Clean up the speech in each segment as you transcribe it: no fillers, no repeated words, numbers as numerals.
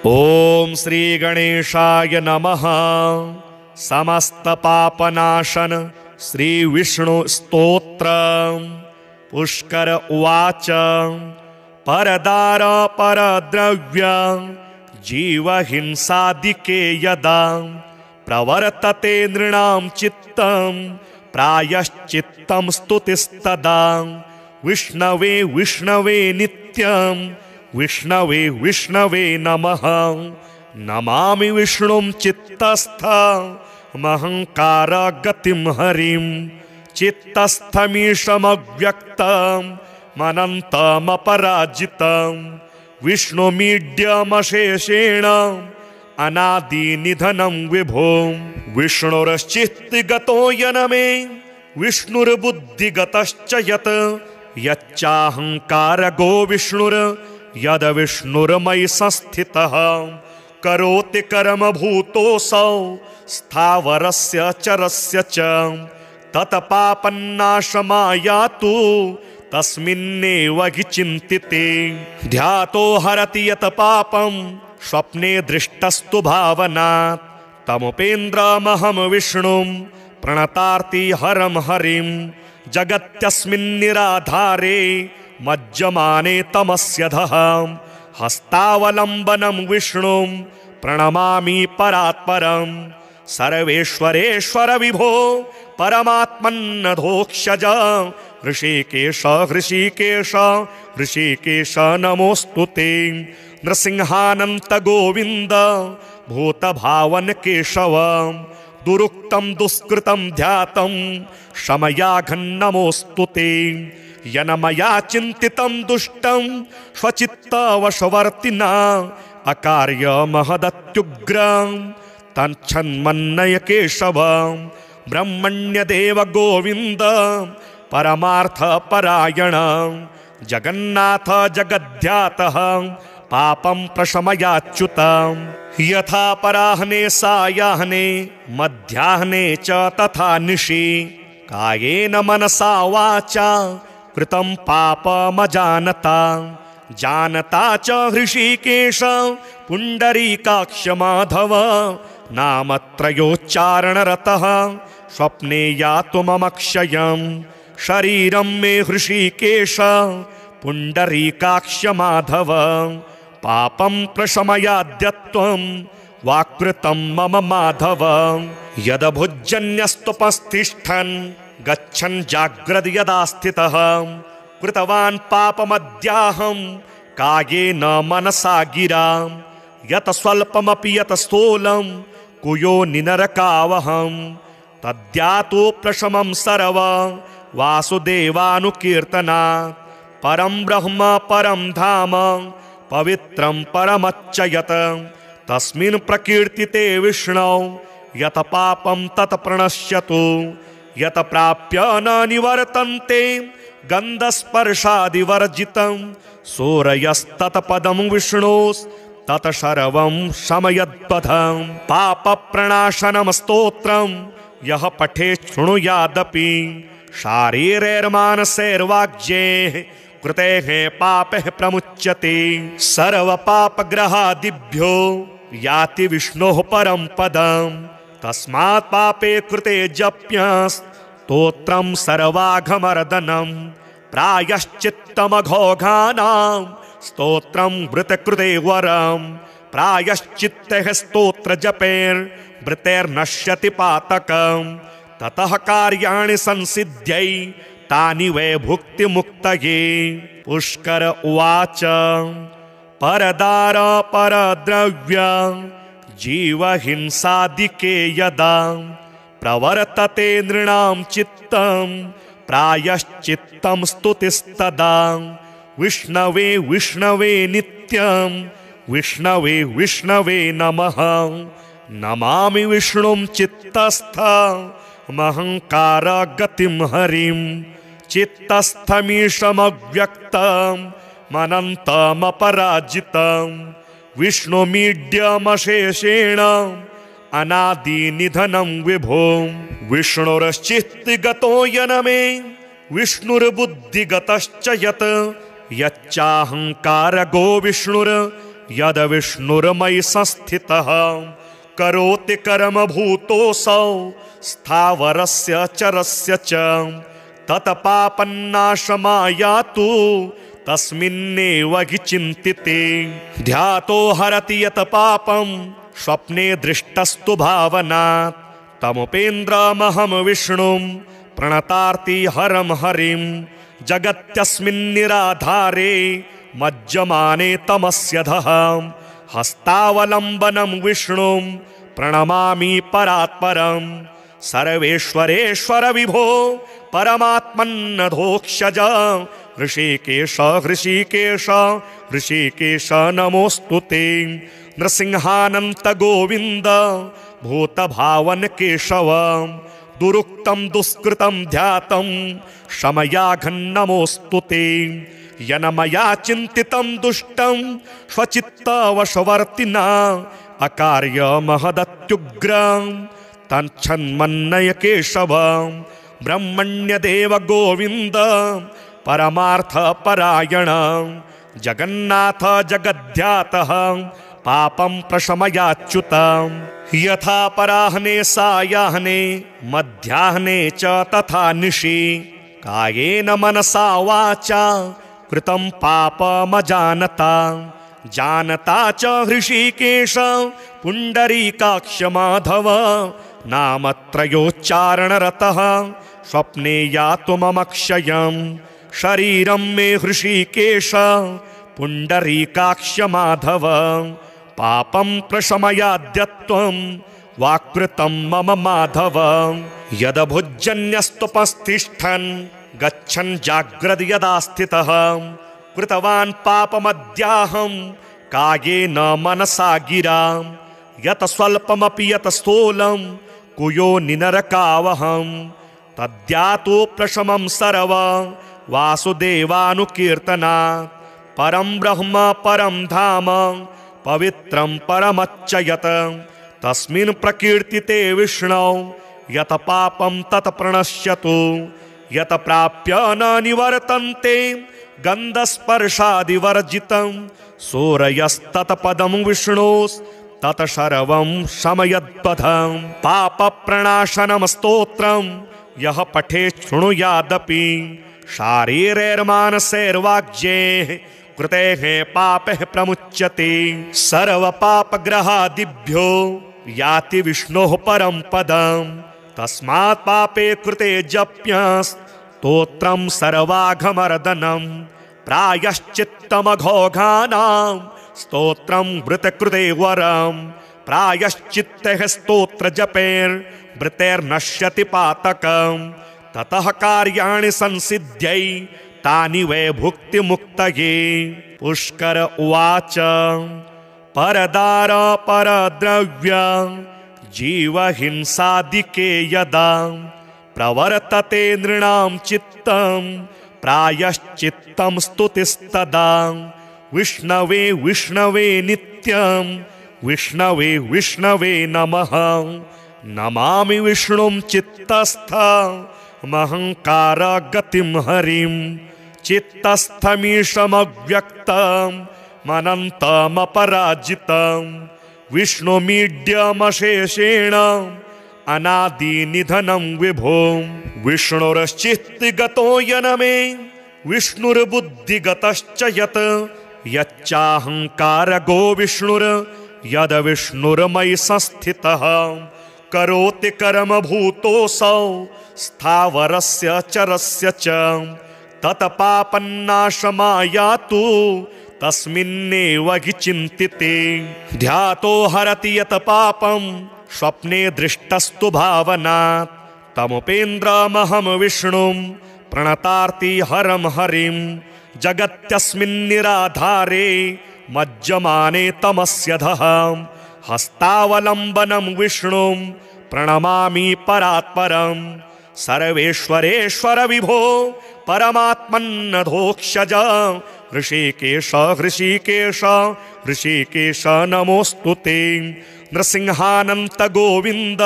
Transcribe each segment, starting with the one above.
ओम श्री गणेशाय नमः। समस्त पापनाशन श्री विष्णु स्तोत्र। पुष्कर उवाच परदार परद्रव्य जीवहिंसादिके यदा प्रवर्तते नृणां चित्तं प्रायश्चित्तं स्तुतिस्तदा विष्णवे विष्णवे नित्यं विष्णवे विष्णवे नमः। नमामि विष्णुं चित्तस्थमहंकार गतिं हरिं चित्तस्थमीशमव्यक्तं मनन्तमपराजितं विष्णुमीड्यमशेषेण अनादिनिधनं विभो। विष्णुरश्चित्तगतो यनमे विष्णुर्बुद्धिगतश्च यत् यच्चाहंकारगो विष्णुर् यद विष्णुर्मयि संस्थितः करोति कर्म भूतोऽसौ स्थावरस्य चरस्य च तत्पापन्नाशमायातु तस्मिन्नेव हि चिन्तिते। ध्यातो हरति यत् पापं स्वप्ने दृष्टस्तु भावनात् तमुपेन्द्रमहं विष्णुं प्रणतार्ति हरं हरिं जगत्यस्मिन्निराधारे मज्जमाने तमस्यधः हस्तावलम्बनं विष्णुं प्रणमामि परात्परं सर्वेश्वरेश्वर विभो परमात्मन्नधोक्षज ऋषिकेश ऋषिकेश ऋषिकेश नमोऽस्तु ते। नृसिंहानन्त गोविन्द भूतभावन केशव दुरुक्तं दुष्कृतं ध्यातं शमयाघन्नमोऽस्तु ते। यनमया चिन्तितं दुष्टं स्वचित्तवशवर्तिना अकार्य महदत्युग्रं तच्छन्मन्नय केशव ब्रह्मण्यदेव गोविन्द परमार्थ परायण जगन्नाथ जगद्ध्यातः पापं प्रशमयाच्युत। यथा पराह्ने सायाह्ने मध्याह्ने च तथा निशि कायेन मनसा वाचा कृतं पापमजानता जानता च हृषीकेश पुण्डरीकाक्ष माधव नामत्रयोच्चारणरतः स्वप्ने यातु मम क्षयं शरीरं मे हृषीकेश पुण्डरीकाक्ष माधव पापं प्रशमयाद्यत्वं वाकृतं मम माधव। यदभुजन्यस्तुपस्तिष्ठन् गच्छन् जाग्रद् यदा स्थितः कृतवान् पापमद्याहं कायेन मनसा गिरा यत् स्वल्पमपि यत् स्थूलं कुयो निनरकावहं तद्यातो प्रशमं सर्व वासुदेवानुकीर्तनात् परं ब्रह्म परं धाम पवित्रं परमच्चयत् तस्मिन् प्रकीर्तिते विष्णौ यत् पापं तत् प्रणश्यतु यत् प्राप्य न निवर्तन्ते गन्धस्पर्शादिवर्जितं सूरयस्तत्पदं विष्णोस्तत् सर्वं शमयद्पथं पापप्रणाशनं स्तोत्रं यः पठेत् शृणुयादपि शारीरैर्मानसैर्वाग्यैः कृतेः पापैः प्रमुच्यते सर्वपापग्रहादिभ्यो याति विष्णोः परं पदम् तस्मात् पापे कृते जप्यस्तोत्रं सर्वाघमर्दनं प्रायश्चित्तमघोघानां स्तोत्रं वृतकृते वरं प्रायश्चित्तैः स्तोत्रजपैर्वृतैर्नश्यति पातकं ततः कार्याणि संसिद्ध्यै तानि वै भुक्तिमुक्तये। पुष्कर उवाच परदार परद्रव्य जीवहिंसादिके यदा प्रवर्तते नृणां चित्तं प्रायश्चित्तं स्तुतिस्तदा विष्णवे विष्णवे नित्यं विष्णवे विष्णवे नमः। नमामि विष्णुं चित्तस्थमहंकार गतिं हरिं चित्तस्थमीशमव्यक्तं मनन्तमपराजितं विष्णुमीड्यमशेषेण अनादिनिधनं विभो। विष्णुरश्चित्तगतो यनमे विष्णुर्बुद्धिगतश्च यत् यच्चाहंकारगो विष्णुर् यद विष्णुर्मयि संस्थितः करोति कर्म भूतोऽसौ स्थावरस्य चरस्य च तत्पापन्नाशमायातु तस्मिन्नेव हि चिन्तिते ध्यातो हरति यत् पापं स्वप्ने दृष्टस्तु भावनात् तमुपेन्द्रमहं विष्णुं प्रणतार्ति हरं हरिं जगत्यस्मिन्निराधारे मज्जमाने तमस्यधः हस्तावलम्बनं विष्णुं प्रणमामि परात्परं सर्वेश्वरेश्वर विभो परमात्मन्नधोक्षज ऋषिकेश ऋषिकेश ऋषिकेश नमोस्तुते नृसिंहानन्त गोविन्द भूतभावन केशव दुरुक्तं दुष्कृतं ध्यातं शमयाघन्नमोस्तुते यन्मया चिन्तितं दुष्टं स्वचित्तवशवर्तिना अकार्य महदत्युग्रं तच्छन्मन्नय केशव ब्रह्मण्यदेव गोविन्द परमार्थ परायण जगन्नाथ जगद्ध्यातः पापं प्रशमयाच्युत यथा पराह्ने सायाह्ने मध्याह्ने च तथा निशि कायेन मनसा वाचा कृतं पापमजानता जानता च हृषीकेश पुण्डरीकाक्ष माधव नामत्रयोच्चारणरतः स्वप्ने यातु मम क्षयं शरीरं मे हृषीकेश पुण्डरीकाक्ष माधव पापं प्रशमयाद्यत्वं वाक्कृतं मम माधव यदभुजन्यस्तुपस्तिष्ठन् गच्छन् जाग्रद् यदा स्थितः कृतवान् पापमद्याहं कायेन मनसा गिरा यत् स्वल्पमपि यत् स्थूलं कुयोनिनरकावहं तद्यातो प्रशमं सर्व वासुदेवानुकीर्तनात् परं ब्रह्म परं धाम पवित्रं परमच्चयत् तस्मिन् प्रकीर्तिते विष्णौ यत् पापं तत् प्रणश्यतु यत् प्राप्य न निवर्तन्ते गन्धस्पर्शादिवर्जितं सूरयस्तत्पदं विष्णोस्तत् सर्वं शमयद्वधं पापप्रणाशनं स्तोत्रं यः पठेत् शृणुयादपि शारीरैर्मानसैर्वाग्यैः कृतेः पापैः प्रमुच्यते सर्वपापग्रहादिभ्यो याति विष्णोः परं पदं तस्मात् पापे कृते जप्यस्तोत्रं सर्वाघमर्दनं प्रायश्चित्तमघोघानां स्तोत्रं वृतकृते वरं प्रायश्चित्तैः स्तोत्रजपैर्वृतैर्नश्यति पातकं ततः कार्याणि संसिद्ध्यै तानि वै भुक्तिमुक्तये पुष्कर उवाच परदार परद्रव्य जीवहिंसादिके यदा प्रवर्तते नृणां चित्तं प्रायश्चित्तं स्तुतिस्तदा विष्णवे विष्णवे नित्यं विष्णवे विष्णवे नमः नमामि विष्णुं चित्तस्थमहंकार गतिं हरिं चित्तस्थमीशमव्यक्तं मनन्तमपराजितं विष्णुमीड्यमशेषेण अनादिनिधनं विभो विष्णुरश्चित्तिगतो यनमे विष्णुर्बुद्धिगतश्च यत् यच्चाहंकारगो विष्णुर् यद विष्णुर्मयि संस्थितः करोति कर्म भूतोऽसौ स्थावरस्य चरस्य च तत्पापन्नाशमायातु तस्मिन्नेव हि चिन्तिते ध्यातो हरति यत् पापं स्वप्ने दृष्टस्तु भावनात् तमुपेन्द्रमहं विष्णुं प्रणतार्ति हरं हरिं जगत्यस्मिन्निराधारे मज्जमाने तमस्यधः हस्तावलम्बनं विष्णुं प्रणमामि परात्परं सर्वेश्वरेश्वर विभो परमात्मन्नधोक्षज ऋषिकेश ऋषिकेश ऋषिकेश नमोस्तुते नृसिंहानन्त गोविन्द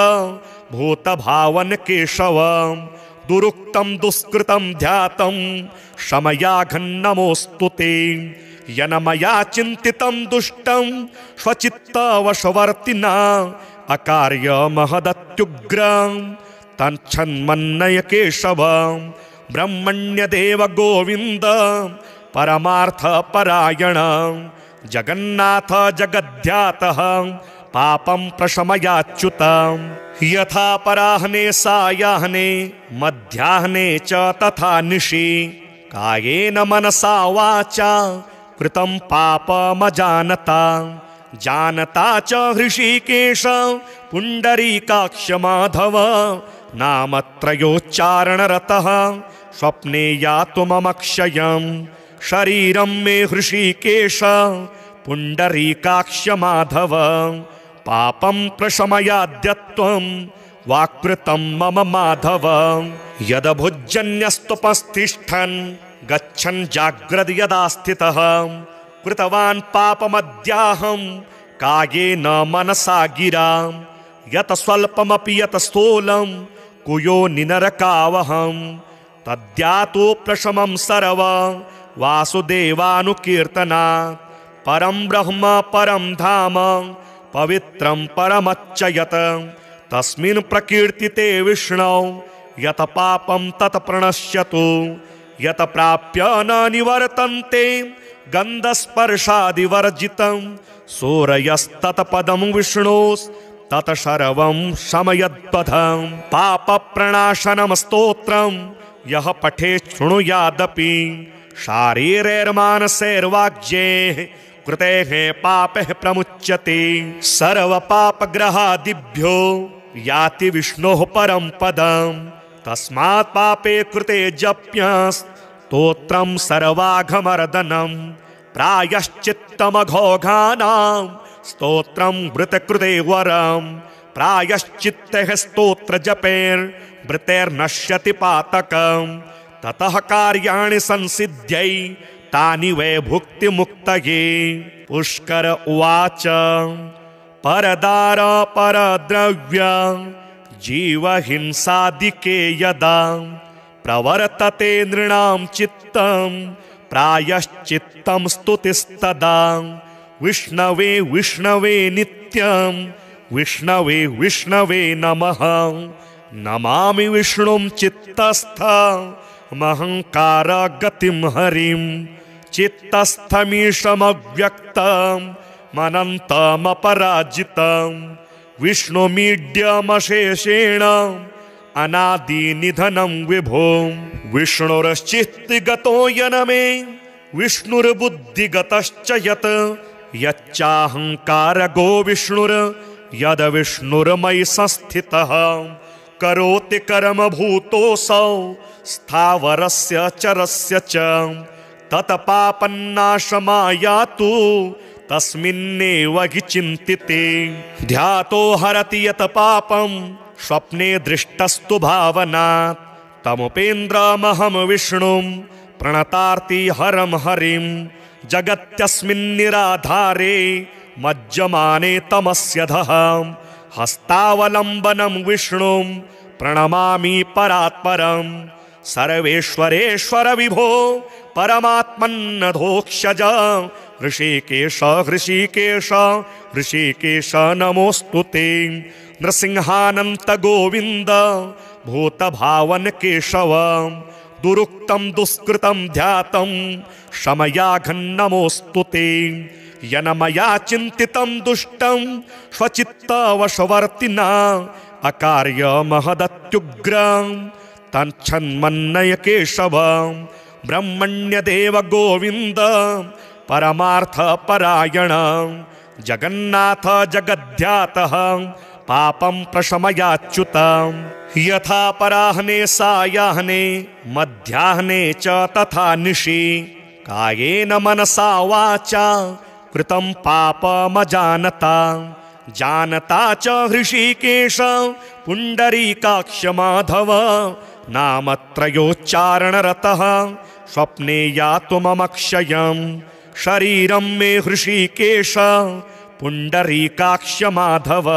भूतभावन केशव दुरुक्तं दुष्कृतं ध्यातं शमयाघन्नमोस्तुते यन मया चिन्तितं दुष्टं स्वचित्तवशवर्तिना अकार्य महदत्युग्रं तच्छन्मन्नय केशव ब्रह्मण्यदेव गोविन्द परमार्थ परायण जगन्नाथ जगद्ध्यातः पापं प्रशमयाच्युत यथा पराह्ने सायाह्ने मध्याह्ने च तथा निशि कायेन मनसा वाचा कृतं पापमजानता जानता च हृषीकेश पुण्डरीकाक्ष माधव नामत्रयोच्चारणरतः स्वप्ने यातु मम क्षयं शरीरं मे हृषीकेश पुण्डरीकाक्ष माधव पापं प्रशमयाद्यत्वं वाक्कृतं मम माधव यदभुजन्यस्तुपस्तिष्ठन् गच्छन् जाग्रद् यदा स्थितः कृतवान् पापमद्याहं कायेन मनसा गिरा यत स्वल्पमपि यत स्थूलं कुयो निनरकावहं तद्यातो प्रशमं सर्व वासुदेवानुकीर्तनात् परं ब्रह्म परं धाम पवित्रं परमच्चयत तस्मिन् प्रकीर्तिते विष्णौ यत पापं तत प्रणश्यतु यत प्राप्य न निवर्तन्ते गन्धस्पर्शादिवर्जितं सूरयस्तत्पदं विष्णोस्तत शर्वं शमयद्पथं पापप्रणाशनं स्तोत्रं यः पठेत् शृणुयादपि शारीरैर्मानसैर्वाग्यैः कृतेः पापैः प्रमुच्यते सर्वपापग्रहादिभ्यो याति विष्णोः परं पदं तस्मात् पापे कृते जप्यस्तोत्रं सर्वाघमर्दनं प्रायश्चित्तमघोघानां स्तोत्रं वृतकृते वरं प्रायश्चित्तैः स्तोत्रजपैर्वृतैर्नश्यति पातकं ततः कार्याणि संसिद्ध्यै तानि वै भुक्तिमुक्तये पुष्कर उवाच परदार परद्रव्य जीवहिंसादिके यदा प्रवर्तते नृणां चित्तं प्रायश्चित्तं स्तुतिस्तदा विष्णवे विष्णवे नित्यं विष्णवे विष्णवे नमः नमामि विष्णुं चित्तस्थमहंकार गतिं हरिं चित्तस्थमीशमव्यक्तं मनन्तमपराजितं विष्णुमीड्यमशेषेण अनादिनिधनं विभो विष्णुरश्चित्तिगतो यनमे विष्णुर्बुद्धिगतश्च यत् यच्चाहंकारगो विष्णुर् यद विष्णुर्मयि संस्थितः करोति कर्म भूतोऽसौ स्थावरस्य चरस्य च तत्पापन्नाशमायातु तस्मिन्नेव हि चिन्तिते ध्यातो हरति यत् पापं स्वप्ने दृष्टस्तु भावनात् तमुपेन्द्रमहं विष्णुं प्रणतार्ति हरं हरिं जगत्यस्मिन्निराधारे मज्जमाने तमस्यधः हस्तावलम्बनं विष्णुं प्रणमामि परात्परं सर्वेश्वरेश्वर विभो परमात्मन्नधोक्षज ऋषिकेश ऋषिकेश ऋषिकेश नमोऽस्तुते नृसिंहानन्त गोविन्द भूतभावन केशव दुरुक्तं दुष्कृतं ध्यातं शमयाघन्नमोऽस्तुते यन मया चिन्तितं दुष्टं स्वचित्तवशवर्तिना अकार्य महदत्युग्रं तच्छन्मन्नय केशव ब्रह्मण्यदेव गोविन्द परमार्थ परायण जगन्नाथ जगद्ध्यातः पापं प्रशमयाच्युत यथा पराह्ने सायाह्ने मध्याह्ने च तथा निशि कायेन मनसा वाचा कृतं पापमजानता जानता च हृषीकेश पुण्डरीकाक्ष माधव नामत्रयोच्चारणरतः स्वप्ने यातु मम क्षयं शरीरं मे हृषीकेश पुण्डरीकाक्ष माधव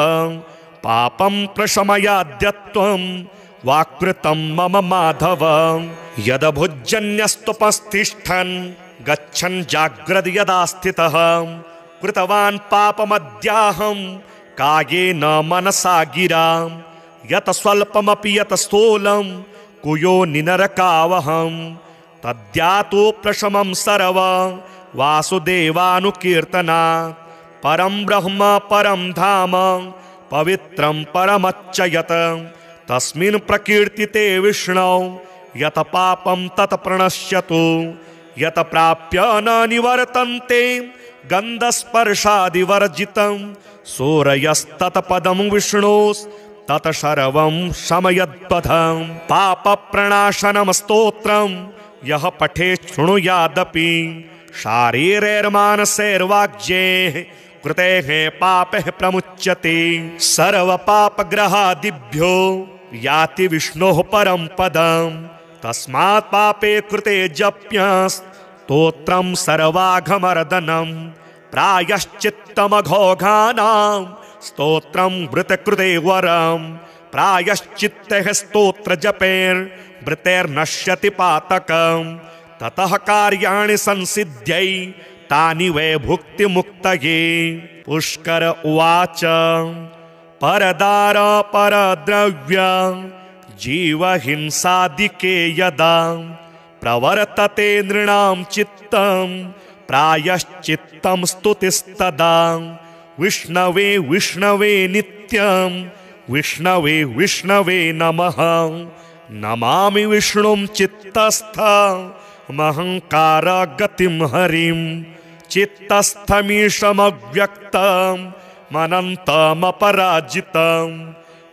पापं प्रशमयाद्यत्वं वाक्कृतं मम माधव यदभुजन्यस्तुपस्तिष्ठन् गच्छन् जाग्रद् यदा स्थितः कृतवान् पापमद्याहं कायेन मनसा गिरा यत् स्वल्पमपि यत् स्थूलं कुयोनि नरकावहं तद्यातो प्रशमं सर्व वासुदेवानुकीर्तनात् परं ब्रह्म परं धाम पवित्रं परमच्च यत् तस्मिन् प्रकीर्तिते विष्णौ यत् पापं तत् प्रणश्यतु यत् प्राप्य न निवर्तन्ते गन्धस्पर्शादिवर्जितं सूरयस्तत्पदं विष्णोस्तत् सर्वं शमयद्वधं पापप्रणाशनं स्तोत्रं यः पठेत् शृणुयादपि शारीरैर्मानसैर्वाग्यैः कृतेः पापैः प्रमुच्यते सर्वपापग्रहादिभ्यो याति विष्णोः परं पदं तस्मात् पापे कृते जप्यस्तोत्रं सर्वाघमर्दनं प्रायश्चित्तमघोघानां स्तोत्रं वृतकृते वरं प्रायश्चित्तैः स्तोत्रजपैर्वृतैर्नश्यति पातकं ततः कार्याणि संसिद्ध्यै तानि वै भुक्तिमुक्तये। पुष्कर उवाच परदार परद्रव्य जीवहिंसादिके यदा प्रवर्तते नृणां चित्तं प्रायश्चित्तं स्तुतिस्तदा विष्णवे विष्णवे नित्यं विष्णवे विष्णवे नमः नमामि विष्णुं चित्तस्थमहंकार गतिं हरिं चित्तस्थमीशमव्यक्तं मनन्तमपराजितं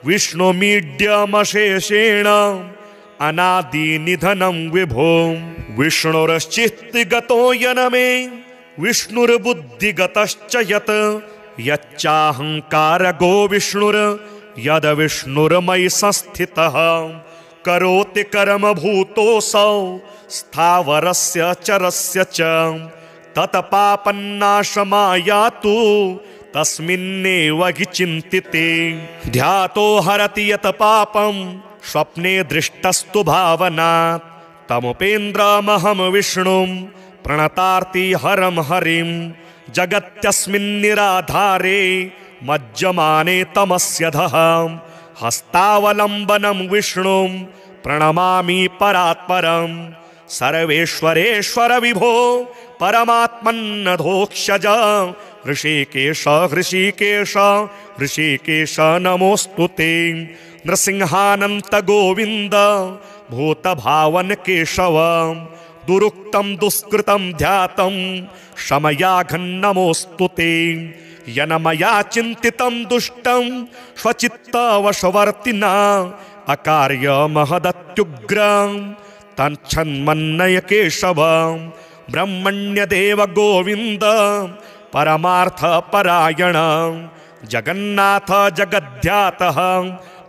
विष्णुमीड्यमशेषेण अनादिनिधनं विभुं विष्णुरश्चित्तिगतो यनमे विष्णुर्बुद्धिगतश्च यत् यच्चाहंकारगो विष्णुर् यद् विष्णुर्मयि संस्थितः करोति कर्म भूतोऽसौ स्थावरस्य चरस्य च तत्पापन्नाशमायातु तस्मिन्नेव हि चिन्तिते ध्यातो हरति यत् पापं स्वप्ने दृष्टस्तु भावनात् तमुपेन्द्रमहं विष्णुं प्रणतार्ति हरं हरिं जगत्यस्मिन्निराधारे मज्जमाने तमस्यधः हस्तावलम्बनं विष्णुं प्रणमामि परात्परं सर्वेश्वरेश्वर विभो परमात्मन्नधोक्षज ऋषिकेश ऋषिकेश ऋषिकेश नमोऽस्तु ते नृसिंहानन्त गोविन्द भूतभावन केशव दुरुक्तं दुष्कृतं ध्यातं शमयाघन्नमोऽस्तु ते यन्मया चिन्तितं दुष्टं स्वचित्तवशवर्तिना अकार्यमहदत्युग्रं तच्छन्मन्नय केशव ब्रह्मण्यदेव गोविन्द परमार्थपरायण जगन्नाथ जगद्ध्यातः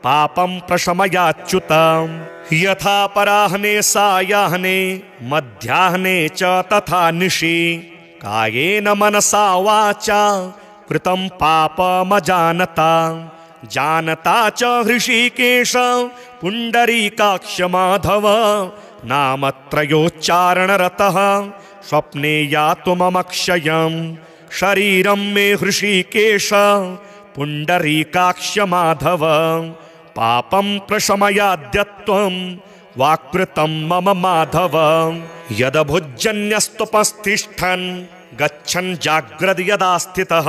पापं प्रशमयाच्युत यथा पराह्ने सायाह्ने मध्याह्ने च तथा निशि कायेन मनसा वाचा कृतं पापमजानता जानता च हृषीकेश पुण्डरीकाक्ष माधव नामत्रयोच्चारणरतः स्वप्ने यातु मम क्षयं शरीरं मे हृषीकेश पुण्डरीकाक्ष माधव पापं प्रशमयाद्यत्वं वाक्कृतं मम माधव यदभुजन्यस्तुपस्तिष्ठन् गच्छन् जाग्रद् यदा स्थितः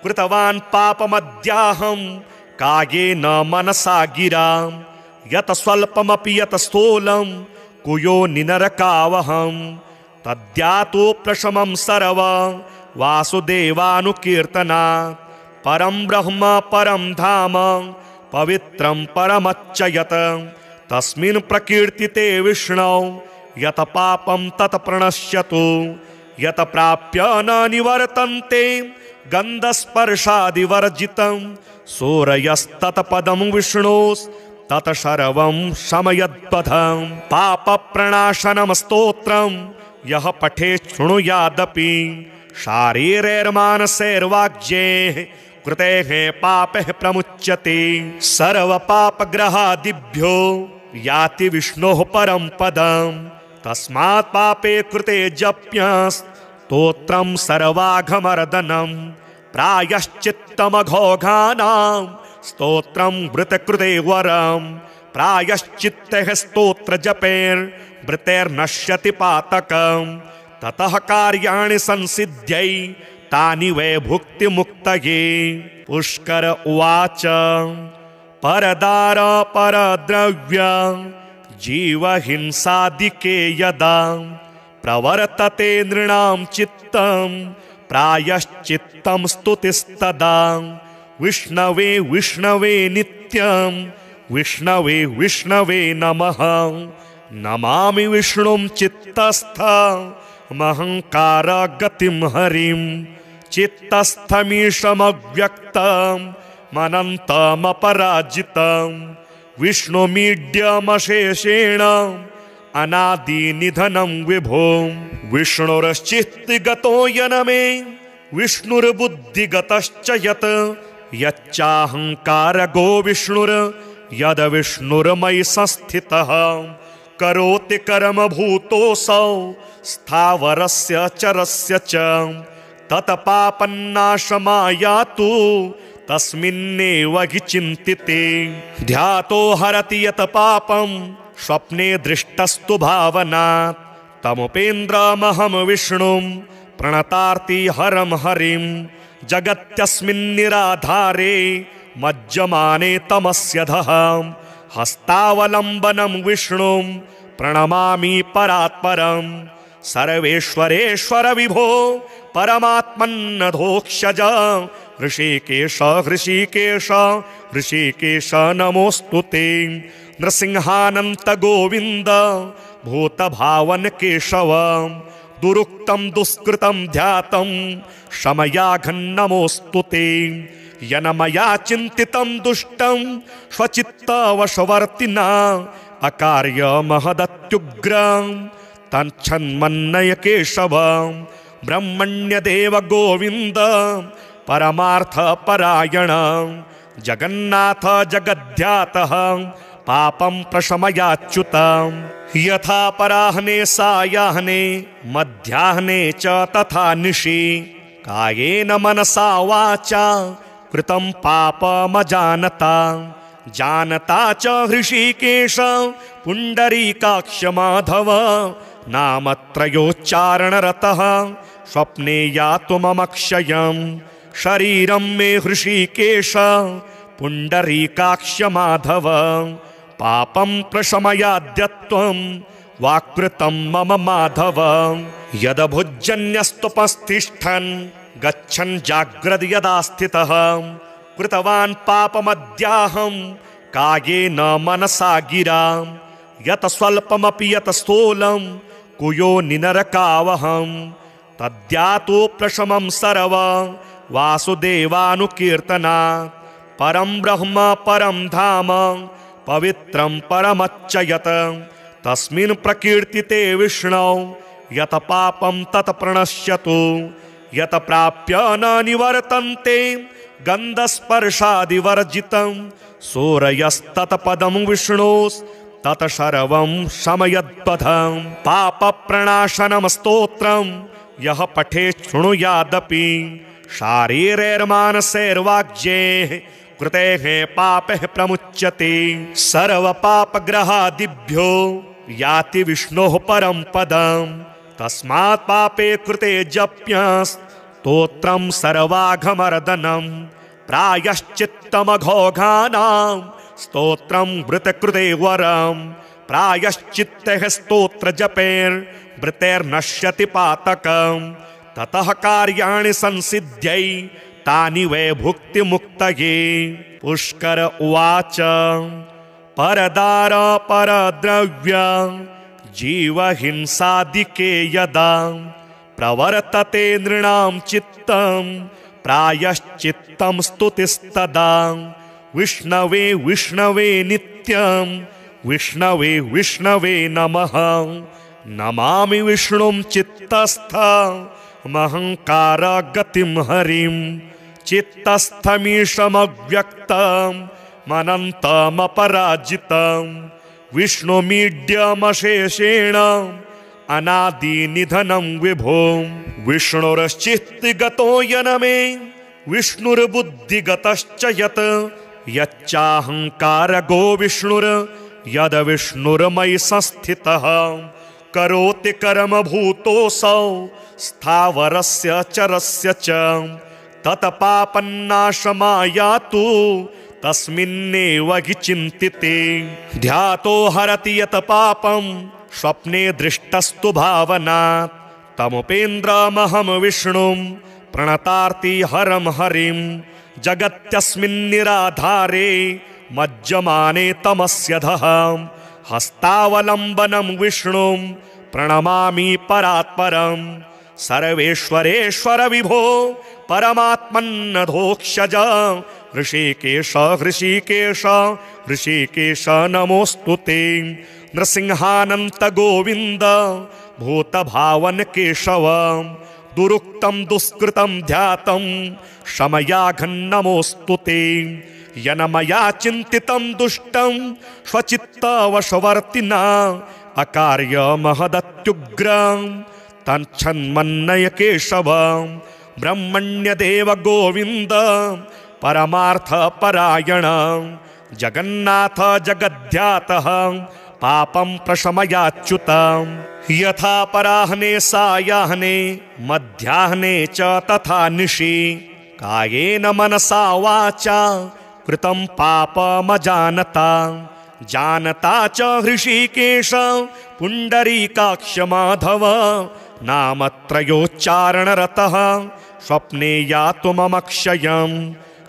कृतवान् पापमद्याहं कायेन मनसा गिरा यत् स्वल्पमपि यत् स्थूलं कुयोनि नरकावहं तद्यातो प्रशमं सर्व वासुदेवानुकीर्तनात् परं ब्रह्म परं धाम पवित्रं परमच्च यत् तस्मिन् प्रकीर्तिते विष्णौ यत् पापं तत् प्रणश्यतु यत् प्राप्य न निवर्तन्ते गन्धस्पर्शादिवर्जितं सूरयस्तत्पदं विष्णोस्तत् सर्वं शमयद्वधं पापप्रणाशनं स्तोत्रं यः पठेत् शृणुयादपि शारीरैर्मानसैर्वाग्यैः कृतेः पापैः प्रमुच्यते सर्वपापग्रहादिभ्यो याति विष्णोः परं पदं तस्मात् पापे कृते जप्यस्तोत्रं सर्वाघमर्दनं प्रायश्चित्तमघोघानां स्तोत्रं वृतकृते वरं प्रायश्चित्तः स्तोत्रजपैर्वृतैर्नश्यति पातकं ततः कार्याणि संसिद्ध्यै तानि वै भुक्तिमुक्तये। पुष्कर उवाच परदार परद्रव्य जीवहिंसादिके यदा प्रवर्तते नृणां चित्तं प्रायश्चित्तं स्तुतिस्तदा विष्णवे विष्णवे नित्यं विष्णवे विष्णवे नमः नमामि विष्णुं चित्तस्थमहंकार गतिं हरिं चित्तस्थमीशमव्यक्तं मनन्तमपराजितं विष्णुमीड्यमशेषेण अनादिनिधनं विभो विष्णुरश्चित्तिगतो यनमे विष्णुर्बुद्धिगतश्च यत् यच्चाहंकारगो विष्णुर् यद विष्णुर्मयि संस्थितः करोति कर्मभूतोऽसौ स्थावरस्य चरस्य च तत्पापन्नाशमायातु तस्मिन्नेव हि चिन्तिते ध्यातो हरति यत् पापं स्वप्ने दृष्टस्तु भावनात् तमुपेन्द्रमहं विष्णुं प्रणतार्ति हरं हरिं जगत्यस्मिन्निराधारे मज्जमाने तमस्यधः हस्तावलम्बनं विष्णुं प्रणमामि परात्परं सर्वेश्वरेश्वर विभो परमात्मन्नधोक्षज ऋषिकेश ऋषिकेश ऋषिकेश नमोऽस्तु ते नृसिंहानन्त गोविन्द भूतभावन केशव दुरुक्तं दुष्कृतं ध्यातं शमयाघन्नमोऽस्तु ते यनमया चिन्तितं दुष्टं स्वचित्तवशवर्तिना अकार्य महदत्युग्रं तच्छन्मन्नय केशव ब्रह्मण्यदेव गोविन्द परमार्थ परायण जगन्नाथ जगद्ध्यातः पापं प्रशमयाच्युत यथा पराह्ने सायाह्ने मध्याह्ने च तथा निशि कायेन मनसा वाचा कृतं पापमजानता जानता च हृषीकेश पुण्डरीकाक्ष माधव नामत्रयोच्चारणरतः स्वप्ने यातु ममक्षयं शरीरं मे हृषीकेश पुण्डरीकाक्ष माधव पापं प्रशमयाद्यत्वं वाक्कृतं मम माधव यदभुजन्यस्तुपस्तिष्ठन् गच्छन् जाग्रद् यदा स्थितः कृतवान् पापमद्याहं कायेन मनसा गिरा यत् स्वल्पमपि यत् स्थूलं कुयो निनरकावहं तद्यातु प्रशमं सर्व वासुदेवानुकीर्तनात् परं ब्रह्म परं धाम पवित्रं परमच्च यत् तस्मिन् प्रकीर्तिते विष्णौ यत् पापं तत् प्रणश्यतु यत् प्राप्य न निवर्तन्ते गन्धस्पर्शादिवर्जितं सूरयस्तत्पदं विष्णोस्तत् सर्वं शमयद्पथं पापप्रणाशनं स्तोत्रं यः पठेत् शृणुयादपि शारीरैर्मानसैर्वाग्यैः कृतेः पापः प्रमुच्यते सर्वपापग्रहादिभ्यो याति विष्णोः परं पदं तस्मात् पापे कृते जप्यस्तोत्रं सर्वाघमर्दनं प्रायश्चित्तमघोघानां स्तोत्रं वृतकृते वरं प्रायश्चित्तः स्तोत्रजपैर्वृतैर्नश्यति पातकं ततः कार्याणि संसिद्ध्यै तानि वै भुक्तिमुक्तये। पुष्कर उवाच परदार परद्रव्य जीवहिंसादिके यदा प्रवर्तते नृणां चित्तं प्रायश्चित्तं स्तुतिस्तदा विष्णवे विष्णवे नित्यं विष्णवे विष्णवे नमः नमामि विष्णुं चित्तस्थमहंकार गतिं हरिं चित्तस्थमीशमव्यक्तं मनन्तमपराजितं विष्णुमीड्यमशेषेण अनादिनिधनं विभो। विष्णुरश्चित्तिगतो यनमे विष्णुर्बुद्धिगतश्च यत् यच्चाहंकारगो विष्णुर् यद विष्णुर्मयि संस्थितः। करोति कर्म भूतोऽसौ स्थावरस्य चरस्य च तत्पापन्नाशमायातु तस्मिन्नेव हि चिन्तिते। ध्यातो हरति यत् पापं स्वप्ने दृष्टस्तु भावनात् तमुपेन्द्रमहं विष्णुं प्रणतार्ति हरं हरिं। जगत्यस्मिन्निराधारे मज्जमाने तमस्यधः हस्तावलम्बनं विष्णुं प्रणमामि परात्परं। सर्वेश्वरेश्वर विभो परमात्मन्नधोक्षज ऋषिकेश ऋषिकेश ऋषिकेश नमोऽस्तु ते। नृसिंहानन्त गोविन्द भूतभावन केशव दुरुक्तं दुष्कृतं ध्यातं शमयाघन्नमोऽस्तु ते। यन्मया चिन्तितं दुष्टं स्वचित्तवशवर्तिना अकार्यमहदत्युग्रं तच्छन्मन्नय केशव। ब्रह्मण्यदेव गोविन्द परमार्थपरायण जगन्नाथ जगद्ध्यातः पापं प्रशमयाच्युत। यथा पराह्ने सायाह्ने मध्याह्ने च तथा निशि कायेन मनसा वाचा कृतं पापमजानता। जानता च हृषीकेश पुण्डरीकाक्ष माधव नामत्रयोच्चारणरतः स्वप्ने यातु मम क्षयं।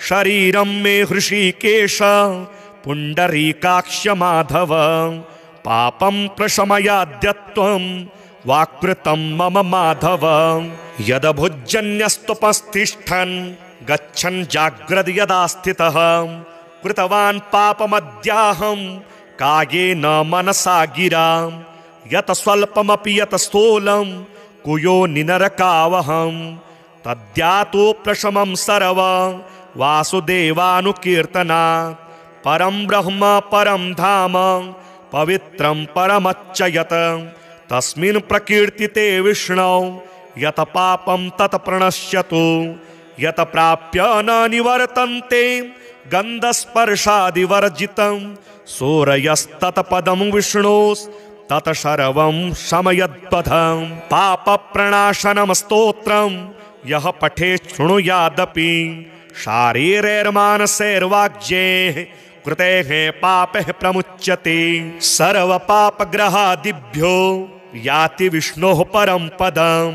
शरीरं मे हृषीकेश पुण्डरीकाक्ष माधव पापं प्रशमयाद्यत्वं वाक्कृतं मम माधव। यदभुजन्यस्तुपस्तिष्ठन् गच्छन् जाग्रद् यदा स्थितः कृतवान् पापमद्याहं कायेन मनसा गिरा। यत् स्वल्पमपि यत् स्थूलं कुयो निनरकावहं तद्यातो प्रशमं सर्व वासुदेवानुकीर्तनात्। परं ब्रह्म परं धाम पवित्रं परमच्च यत् तस्मिन् प्रकीर्तिते विष्णौ यत् पापं तत् प्रणश्यतु। यत् प्राप्य न निवर्तन्ते गन्धस्पर्शादिवर्जितं सूरयस्तत्पदं विष्णोस्तत् सर्वं शमयद्वधं। पापप्रणाशनं स्तोत्रं यः पठेत् शृणुयादपि शारीरैर्मानसैर्वाग्यैः कृतेः पापैः प्रमुच्यते। सर्वपापग्रहादिभ्यो याति विष्णोः परं पदं।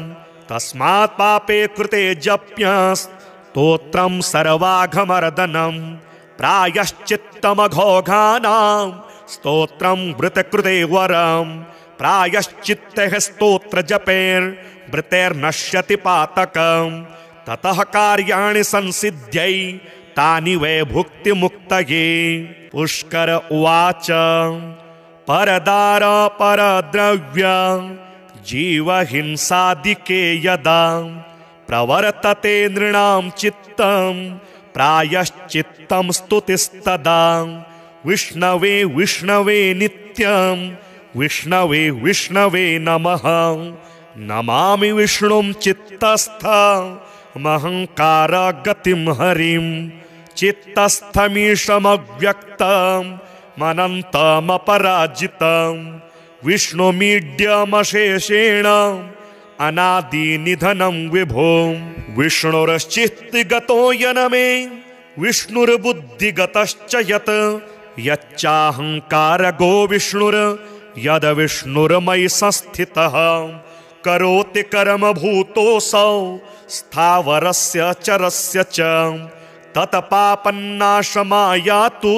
तस्मात् पापे कृते जप्य स्तोत्रं सर्वाघमर्दनं। प्रायश्चित्तमघोघानां स्तोत्रं वृतकृते वरं। प्रायश्चित्तैः स्तोत्रजपैर्वृतैर्नश्यति पातकं। ततः कार्याणि संसिद्ध्यै तानि वै भुक्तिमुक्तये। पुष्कर उवाच परदार परद्रव्य जीवहिंसादिके यदा प्रवर्तते नृणां चित्तं प्रायश्चित्तं स्तुतिस्तदा। विष्णवे विष्णवे नित्यं विष्णवे विष्णवे नमः। नमामि विष्णुं चित्तस्थमहंकार गतिं हरिं। चित्तस्थमीशमव्यक्तं मनन्तमपराजितं। विष्णुमीड्यमशेषेण अनादिनिधनं विभो। विष्णुरश्चित्तिगतो यनमे विष्णुर्बुद्धिगतश्च यत् यच्चाहंकारगो विष्णुर् यद विष्णुर्मयि संस्थितः। करोति कर्म भूतोऽसौ स्थावरस्य चरस्य च तत्पापन्नाशमायातु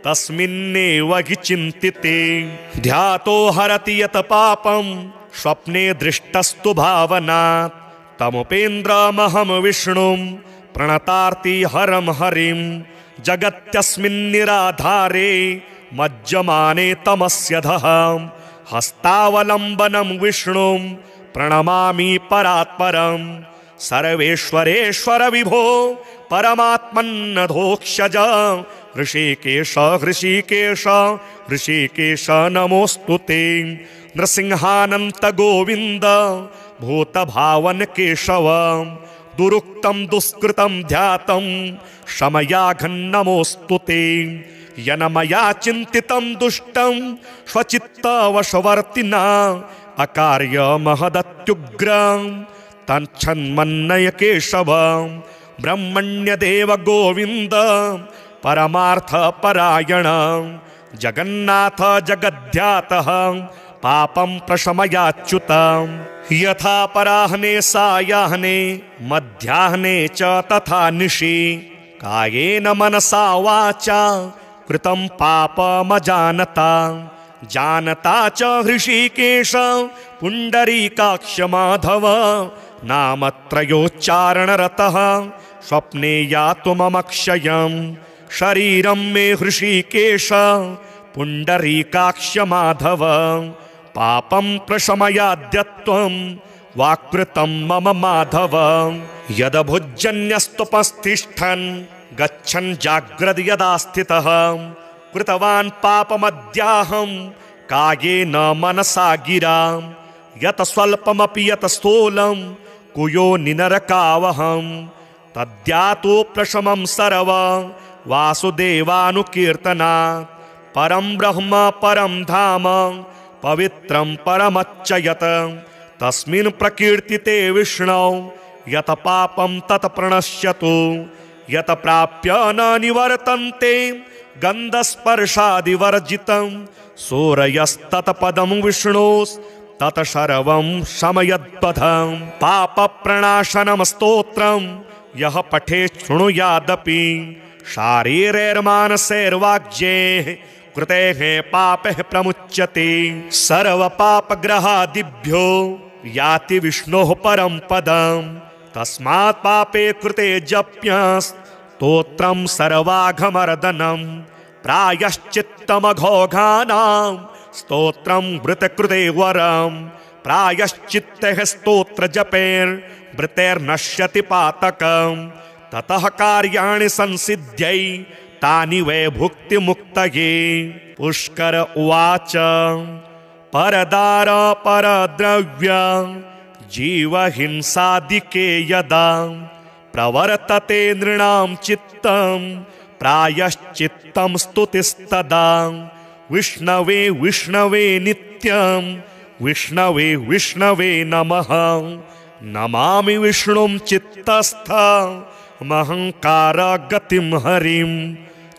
तस्मिन्नेव हि चिन्तिते। ध्यातो हरति यत् पापं स्वप्ने दृष्टस्तु भावनात् तमुपेन्द्रमहं विष्णुं प्रणतार्ति हरं हरिं। जगत्यस्मिन्निराधारे मज्जमाने तमस्यधः हस्तावलम्बनं विष्णुं प्रणमामि परात्परं। सर्वेश्वरेश्वर विभो परमात्मन्नधोक्षज ऋषिकेश ऋषिकेश ऋषिकेश नमोऽस्तु ते। नृसिंहानंत गोविंद भूतभावन केशव दुरुक्तं दुष्कृतं ध्यातं शमयाघन्नमोऽस्तु ते यनमया चिन्तितं दुष्टं स्वचित्तवशवर्तिना अकार्य महदत्युग्रं तच्छन्मन्नय केशव ब्रह्मण्यदेव गोविंद परमार्थ परायण जगन्नाथ जगद्ध्यातः पापं प्रशमयाच्युत यथा पराह्ने सायाह्ने मध्याह्ने च तथा निशि कायेन मनसा वाचा कृतं पापमजानता जानता च हृषीकेश पुण्डरीकाक्ष माधव नामत्रयोच्चारणरतः स्वप्ने यातु ममक्षयं शरीरं मे हृषीकेश पुण्डरीकाक्ष माधव पापं प्रशमयाद्यत्वं वाक्कृतं मम माधव यदभुजन्यस्तुपस्तिष्ठन् गच्छन् जाग्रद् यदा स्थितः कृतवान् पापमद्याहं कायेन मनसा गिरा यत स्वल्पमपि यत स्थूलं कुयो निनरकावहं तद्यातो प्रशमं सर्व वासुदेवानुकीर्तनात् परं ब्रह्म परं धाम पवित्रं परमच्चयत तस्मिन् प्रकीर्तिते विष्णौ यत पापं तत प्रणश्यतु यत प्राप्य न निवर्तन्ते गन्धस्पर्शादिवर्जितं सूरयस्तत्पदं विष्णोस्तत सर्वं शमयद्पथं पापप्रणाशनं स्तोत्रं यः पठेत् शृणुयादपि शारीरैर्मानसैर्वाग्यैः कृतेः पापैः प्रमुच्यते सर्वपापग्रहादिभ्यो याति विष्णोः परं पदं तस्मात् पापे कृते जप्यस्तोत्रं सर्वाघमर्दनं प्रायश्चित्तमघोघानां स्तोत्रं वृतकृते वरं प्रायश्चित्तः स्तोत्रजपैर्वृतैर्नश्यति पातकं ततः कार्याणि संसिद्ध्यै तानि वै भुक्तिमुक्तये पुष्कर उवाच परदार परद्रव्य जीवहिंसादिके यदा प्रवर्तते नृणां चित्तं प्रायश्चित्तं स्तुतिस्तदा विष्णवे विष्णवे नित्यं विष्णवे विष्णवे नमः नमामि विष्णुं चित्तस्थमहंकार गतिं हरिं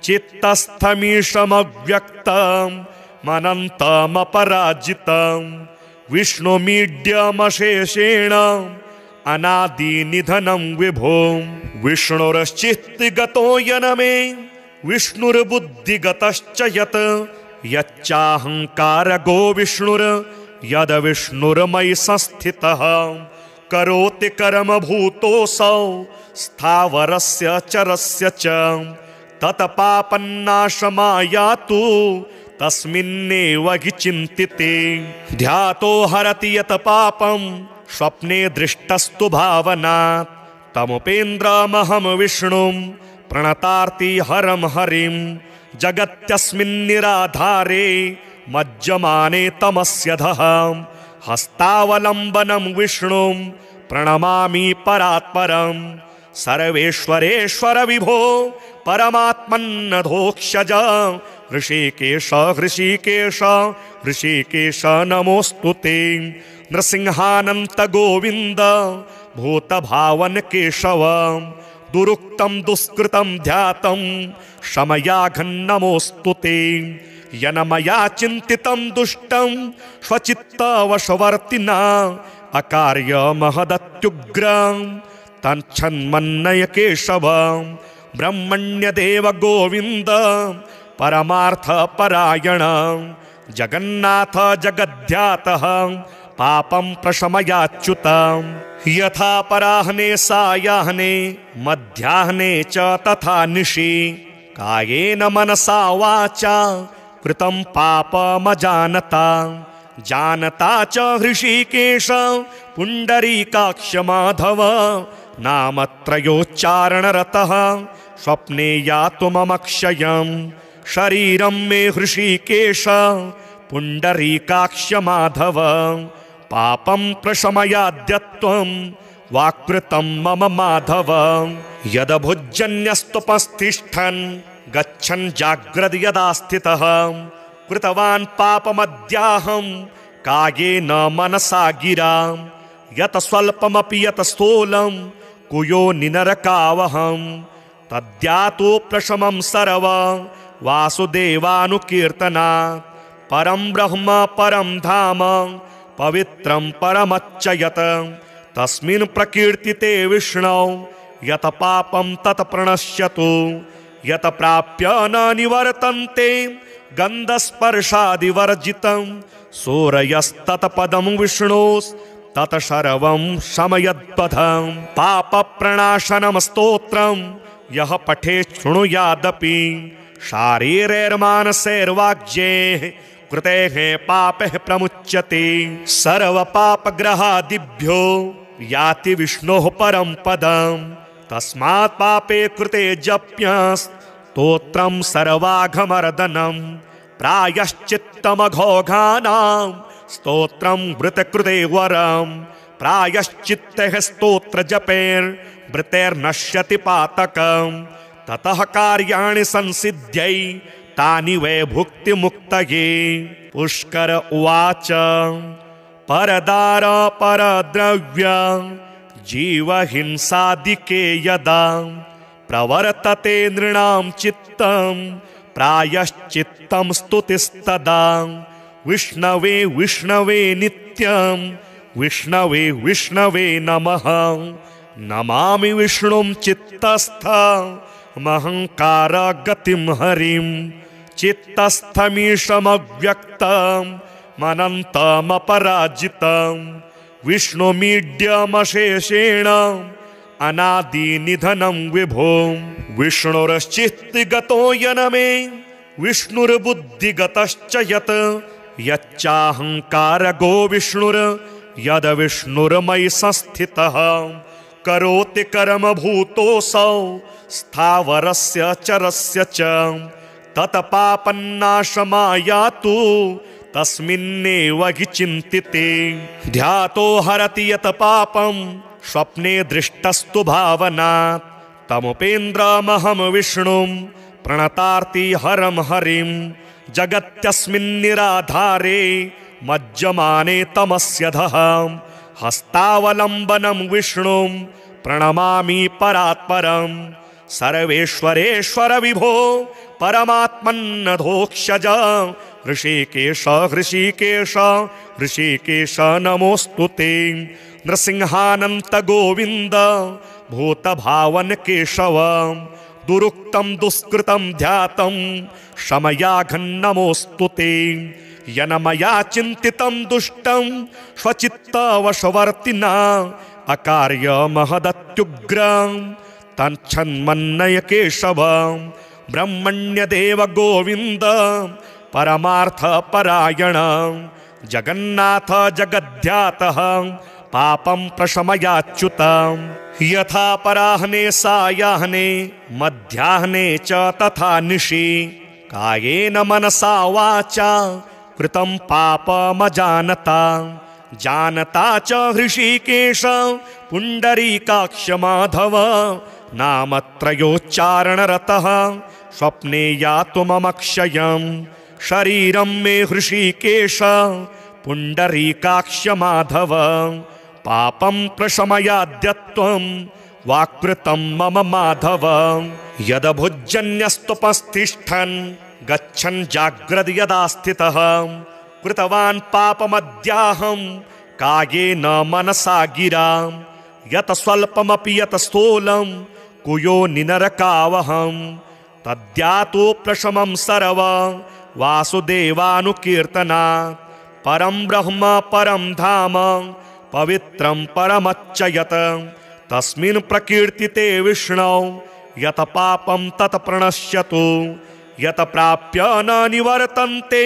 चित्तस्थमीशमव्यक्तं मनन्तमपराजितं विष्णुमीड्यमशेषेण अनादिनिधनं विभो विष्णुरश्चित्तिगतो यनमे विष्णुर्बुद्धिगतश्च यत् यच्चाहंकारगो विष्णुर् यद विष्णुर्मयि संस्थितः करोति कर्म भूतोऽसौ स्थावरस्य चरस्य च तत्पापन्नाशमायातु तस्मिन्नेव हि चिन्तिते ध्यातो हरति यत् पापं स्वप्ने दृष्टस्तु भावनात् तमुपेन्द्रमहं विष्णुं प्रणतार्ति हरं हरिं जगत्यस्मिन्निराधारे मज्जमाने तमस्यधः हस्तावलम्बनं विष्णुं प्रणमामि परात्परं सर्वेश्वरेश्वर विभो परमात्मन्नधोक्षज ऋषिकेश ऋषिकेश ऋषिकेश नमोऽस्तु ते नृसिंहानंत गोविंद भूतभावन केशव दुरुक्तं दुष्कृतं ध्यातं शमयाघन्नमोऽस्तु ते यनमया चिन्तितं दुष्टं स्वचित्तवशवर्तिना अकार्य महदत्युग्रं तच्छन्मन्नय केशव ब्रह्मण्यदेव गोविंद परमार्थ परायण जगन्नाथ जगद्ध्यातः पापं प्रशमयाच्युत यथा पराह्ने सायाह्ने मध्याह्ने च तथा निशि कायेन मनसा वाचा कृतं पापमजानता जानता च हृषीकेश पुण्डरीकाक्ष माधव नामत्रयोच्चारणरतः स्वप्ने यातु ममक्षयं शरीरं मे हृषीकेश पुण्डरीकाक्ष माधव पापं प्रशमयाद्यत्वं वाक्कृतं मम माधव यदभुजन्यस्तुपस्तिष्ठन् गच्छन् जाग्रद् यदा स्थितः कृतवान् पापमद्याहं कायेन मनसा गिरा यत स्वल्पमपि यत स्थूलं कुयो निनरकावहं तद्यातो प्रशमं सर्व वासुदेवानुकीर्तनात् परं ब्रह्म परं धाम पवित्रं परमच्च यत् तस्मिन् प्रकीर्तिते विष्णौ यत पापं तत् प्रणश्यतु यत प्राप्य न निवर्तन्ते गन्धस्पर्शादिवर्जितं सूरयस्तत्पदं विष्णोस्तत् सर्वं शमयद्वधं पापप्रणाशनं स्तोत्रं यः पठेत् शृणुयादपि शारीरैर्मानसैर्वाग्यैः कृतेः पापैः प्रमुच्यते सर्वपापग्रहादिभ्यो याति विष्णोः परं पदं तस्मात् पापे कृते जप्यस्तोत्रं सर्वाघमर्दनं प्रायश्चित्तमघोघानां स्तोत्रं वृतकृते वरं प्रायश्चित्तैः स्तोत्रजपैर्वृतैर्नश्यति पातकं ततः कार्याणि संसिद्ध्यै तानि वै भुक्तिमुक्तये। पुष्कर उवाच परदार परद्रव्य जीवहिंसादिके यदा प्रवर्तते नृणां चित्तं प्रायश्चित्तं स्तुतिस्तदा विष्णवे विष्णवे नित्यं विष्णवे विष्णवे नमः नमामि विष्णुं चित्तस्थमहंकार गतिं हरिं चित्तस्थमीशमव्यक्तं मनन्तमपराजितं विष्णुमीड्यमशेषेण अनादिनिधनं विभो विष्णुरश्चित्तिगतो यनमे विष्णुर्बुद्धिगतश्च यत् यच्चाहंकारगो विष्णुर यद विष्णुर्मयि संस्थितः करोति कर्म भूतोऽसौ स्थावरस्य चरस्य च तत्पापन्नाशमायातु तस्मिन्नेव हि चिन्तिते ध्यातो हरति यत् पापं स्वप्ने दृष्टस्तु भावनात् तमुपेन्द्रमहं विष्णुं प्रणतार्ति हरं हरिं जगत्यस्मिन्निराधारे मज्जमाने तमस्यधः हस्तावलम्बनं विष्णुं प्रणमामि परात्परं सर्वेश्वरेश्वर विभो परमात्मन्नधोक्षज ऋषिकेश ऋषिकेश ऋषिकेश नमोऽस्तु ते नृसिंहानन्त गोविन्द भूतभावन केशव दुरुक्तं दुष्कृतं ध्यातं शमयाघन्नमोऽस्तु ते यनमया चिन्तितं दुष्टं स्वचित्तवशवर्तिना अकार्य महदत्युग्रं तच्छन्मन्नय केशव ब्रह्मण्यदेव गोविन्द परमार्थ परायण जगन्नाथ जगद्ध्यातः पापं प्रशमयाच्युतं यथा पराह्ने सायाह्ने मध्याह्ने च तथा निशि कायेन मनसा वाचा कृतं पापमजानता जानता च हृषीकेश पुण्डरीकाक्ष माधव नामत्रयोच्चारणरतः स्वप्ने यातु मम क्षयं शरीरं मे हृषीकेश पुण्डरीकाक्ष माधव पापं प्रशमयाद्यत्वं वाक्कृतं मम माधव यदभुजन्यस्तुपस्तिष्ठन् गच्छन् जाग्रद् यदा स्थितः कृतवान् पापमद्याहं कायेन मनसा गिरा यत स्वल्पमपि यत स्थूलं कुयो निनरकावहं तद्यातो प्रशमं सर्व वासुदेवानुकीर्तनात् परं ब्रह्म परं धाम पवित्रं परमच्च यत् तस्मिन् प्रकीर्तिते विष्णौ यत पापं तत् प्रणश्यतु यत प्राप्य न निवर्तन्ते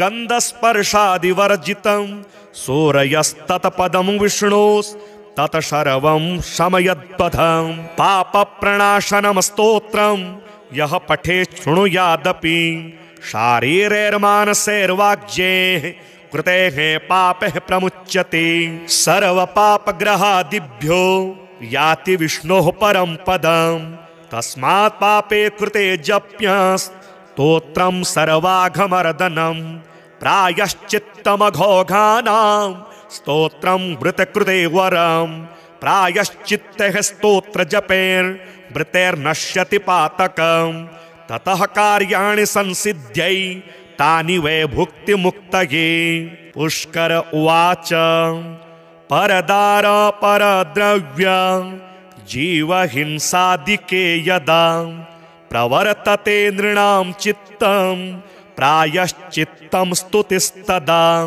गन्धस्पर्शादिवर्जितं सूरयस्तत्पदं विष्णोस्तत् सर्वं शमयद्वधं पापप्रणाशनं स्तोत्रं यः पठेत् शृणुयादपि शारीरैर्मानसैर्वाग्यैः कृतेः पापैः प्रमुच्यते। सर्वपापग्रहादिभ्यो याति विष्णोः परं पदम्। तस्मात् पापे कृते जप्यस्तोत्रं सर्वाघमर्दनम्। प्रायश्चित्तमघोघानां स्तोत्रं वृतकृते वरम्। प्रायश्चित्तः स्तोत्रजपैर्वृतैर्नश्यति पातकम्। ततः कार्याणि संसिद्ध्यै तानि वै भुक्तिमुक्तये। पुष्कर उवाच परदार परद्रव्य जीवहिंसादिके यदा प्रवर्तते नृणां चित्तं प्रायश्चित्तं स्तुतिस्तदा।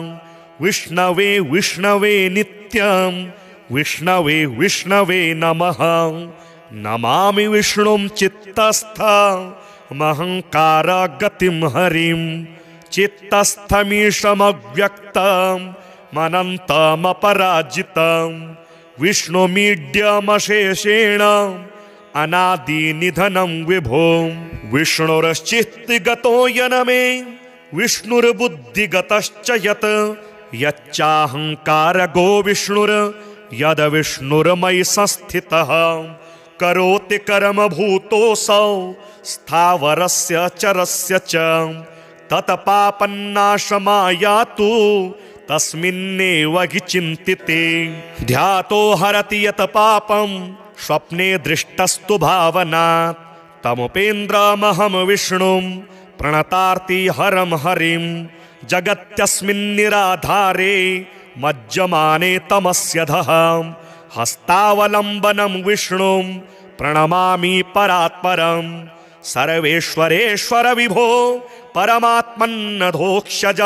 विष्णवे विष्णवे नित्यं विष्णवे विष्णवे नमः। नमामि विष्णुं चित्तस्थमहंकार गतिं हरिं। चित्तस्थमीशमव्यक्तं मनन्तमपराजितं। विष्णुमीड्यमशेषेण अनादिनिधनं विभो। विष्णुरश्चित्तिगतो यनमे विष्णुर्बुद्धिगतश्च यत्। यच्चाहंकारगो विष्णुर् यद विष्णुर्मयि संस्थितः। करोति कर्म भूतोऽसौ स्थावरस्य चरस्य च। तत्पापन्नाशमायातु तस्मिन्नेव हि चिन्तिते। ध्यातो हरति यत् पापं स्वप्ने दृष्टस्तु भावनात्। तमुपेन्द्रमहं विष्णुं प्रणतार्ति हरं हरिं। जगत्यस्मिन्निराधारे मज्जमाने तमस्यधः। हस्तावलम्बनं विष्णुं प्रणमामि परात्परम्। सर्वेश्वरेश्वर विभो परमात्मन्नधोक्षज।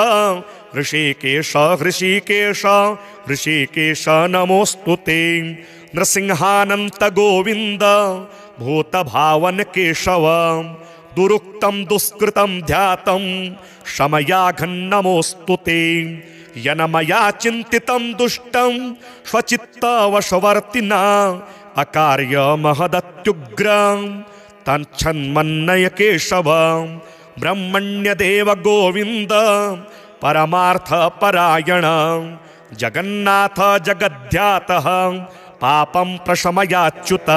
ऋषिकेश ऋषिकेश ऋषिकेश नमोऽस्तुते। नृसिंहानन्त गोविन्द भूतभावन केशव। दुरुक्तं दुष्कृतं ध्यातं शमयाघन्नमोऽस्तुते। यन्मया चिन्तितं दुष्टं स्वचित्तवशवर्तिना अकार्यमहदत्युग्रं तच्छन्मन्नय केशव। ब्रह्मण्यदेव गोविन्द परमार्थपरायण। जगन्नाथ जगद्ध्यातः पापं प्रशमयाच्युत।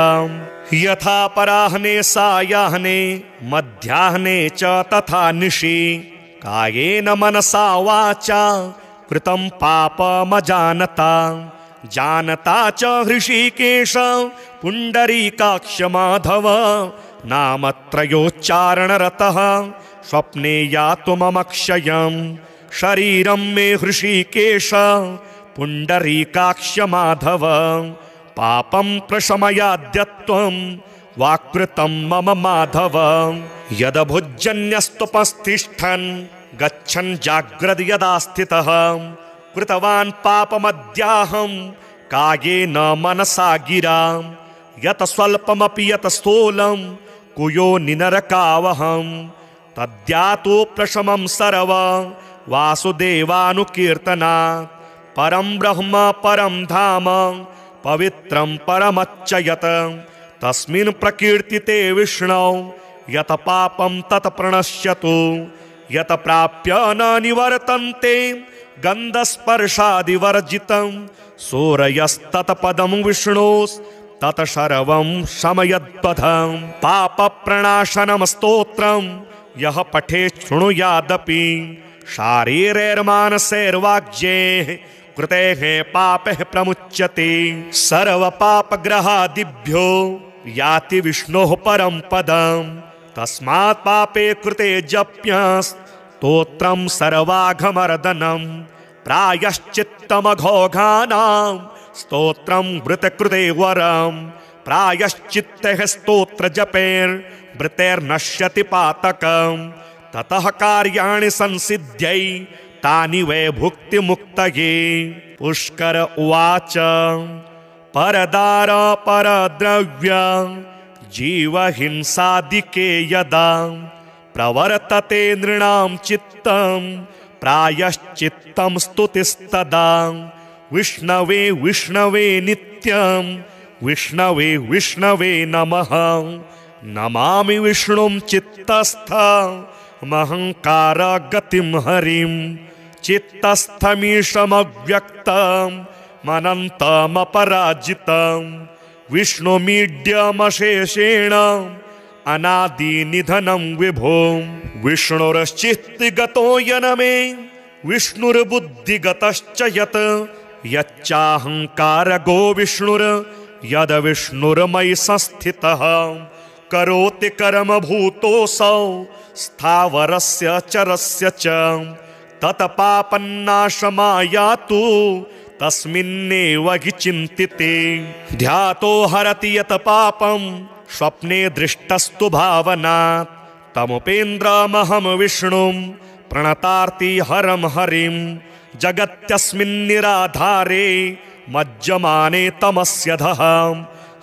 यथा पराह्ने सायाह्ने मध्याह्ने च तथा निशि कायेन मनसा वाचा कृतं पापमजानता। जानता च हृषीकेश पुण्डरीकाक्ष माधव। नामत्रयोच्चारणरतः स्वप्ने यातु मम क्षयं। शरीरं मे हृषीकेश पुण्डरीकाक्ष माधव। पापं प्रशमयाद्यत्वं वाक्कृतं मम माधव। यदभुजन्यस्तुपस्तिष्ठन् गच्छन् जाग्रद् यदा स्थितः। कृतवान् पापमद्याहं कायेन मनसा गिरा। यत् स्वल्पमपि यत् स्थूलं कुयोनि नरकावहं। तद्यातो प्रशमं सर्व वासुदेवानुकीर्तनात्। परं ब्रह्म परं धाम पवित्रं परमच्च यत्। तस्मिन् प्रकीर्तिते विष्णौ यत् पापं तत् प्रणश्यतु। यत् प्राप्य न निवर्तन्ते गन्धस्पर्शादिवर्जितं। सूरयस्तत्पदं विष्णोस्तत् सर्वं शमयद्वधं। पापप्रणाशनं स्तोत्रं यः पठेत् शृणुयादपि। शारीरैर्मानसैर्वाग्यैः कृतेः पापैः प्रमुच्यते। सर्वपापग्रहादिभ्यो याति विष्णोः परं पदम्। तस्मात् पापे कृते जप्यस्तोत्रं सर्वाघमर्दनम्। प्रायश्चित्तमघोघानां स्तोत्रं वृतकृते वरम्। प्रायश्चित्तः स्तोत्रजपैर्वृतैर्नश्यति पातकम्। ततः कार्याणि संसिद्ध्यै तानि वै भुक्तिमुक्तये। पुष्कर उवाच परदार परद्रव्य जीवहिंसादिके यदा प्रवर्तते नृणां चित्तं प्रायश्चित्तं स्तुतिस्तदा। विष्णवे विष्णवे नित्यं विष्णवे विष्णवे नमः। नमामि विष्णुं चित्तस्थं महंकार गतिम हरिम चित्तस्थमीशमव्यक्तम मनन्तमपराजितम विष्णुमीड्यमशेषेण अनादि निधनं विभो विष्णुरश्चित्तगतो यनमे विष्णुर्बुद्धिगतश्च यत् यच्चाहंकारगो विष्णुर यद विष्णुर्मयि संस्थितः करोति कर्म भूतोऽसौ स्थावरस्य चरस्य च तत्पापन्नाशमायातु तस्मिन्नेव हि चिन्तिते ध्यातो हरति यत् पापं स्वप्ने दृष्टस्तु भावनात् तमुपेन्द्रमहं विष्णुं प्रणतार्ति हरं हरिं जगत्यस्मिन्निराधारे मज्जमाने तमस्यधः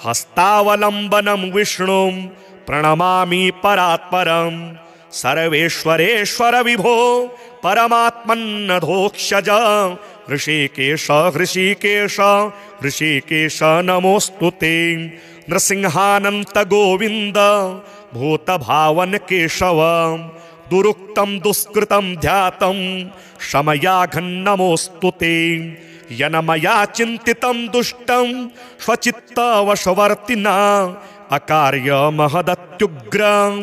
हस्तावलम्बनं विष्णुं प्रणमामि परात्परं सर्वेश्वरेश्वर विभो परमात्मन्नधोक्षज ऋषिकेश ऋषिकेश ऋषिकेश नमोऽस्तु ते नृसिंहानन्त गोविन्द भूतभावन केशव दुरुक्तं दुष्कृतं ध्यातं शमयाघन्नमोऽस्तु ते यनमया चिन्तितं दुष्टं स्वचित्तवशवर्तिना अकार्य महदत्युग्रं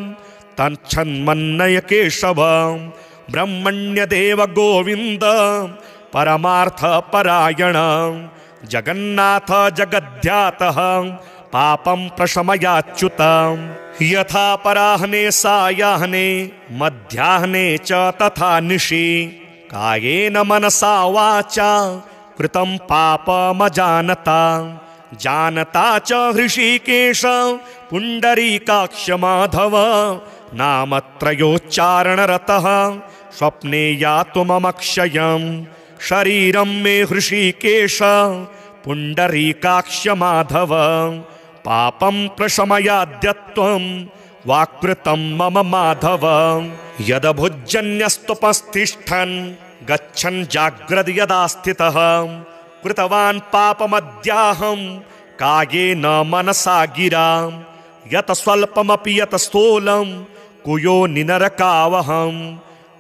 तच्छन्मन्नय केशव ब्रह्मण्यदेव गोविन्द परमार्थ परायण जगन्नाथ जगद्ध्यातः पापं प्रशमयाच्युत यथा पराह्ने सायाह्ने मध्याह्ने च तथा निशि कायेन मनसा वाचा कृतं पापमजानता जानता च हृषीकेश पुण्डरीकाक्ष माधव नामत्रयोच्चारणरतः स्वप्ने यातु मम क्षयं शरीरं मे हृषीकेश पुण्डरीकाक्ष माधव पापं प्रशमयाद्यत्वं वाक्कृतं मम माधव यदभुजन्यस्तुपस्तिष्ठन् गच्छन् जाग्रद् यदा स्थितः कृतवान् पापमद्याहं कायेन मनसा गिरा यत् स्वल्पमपि यत् स्थूलं कुयो निनरकावहं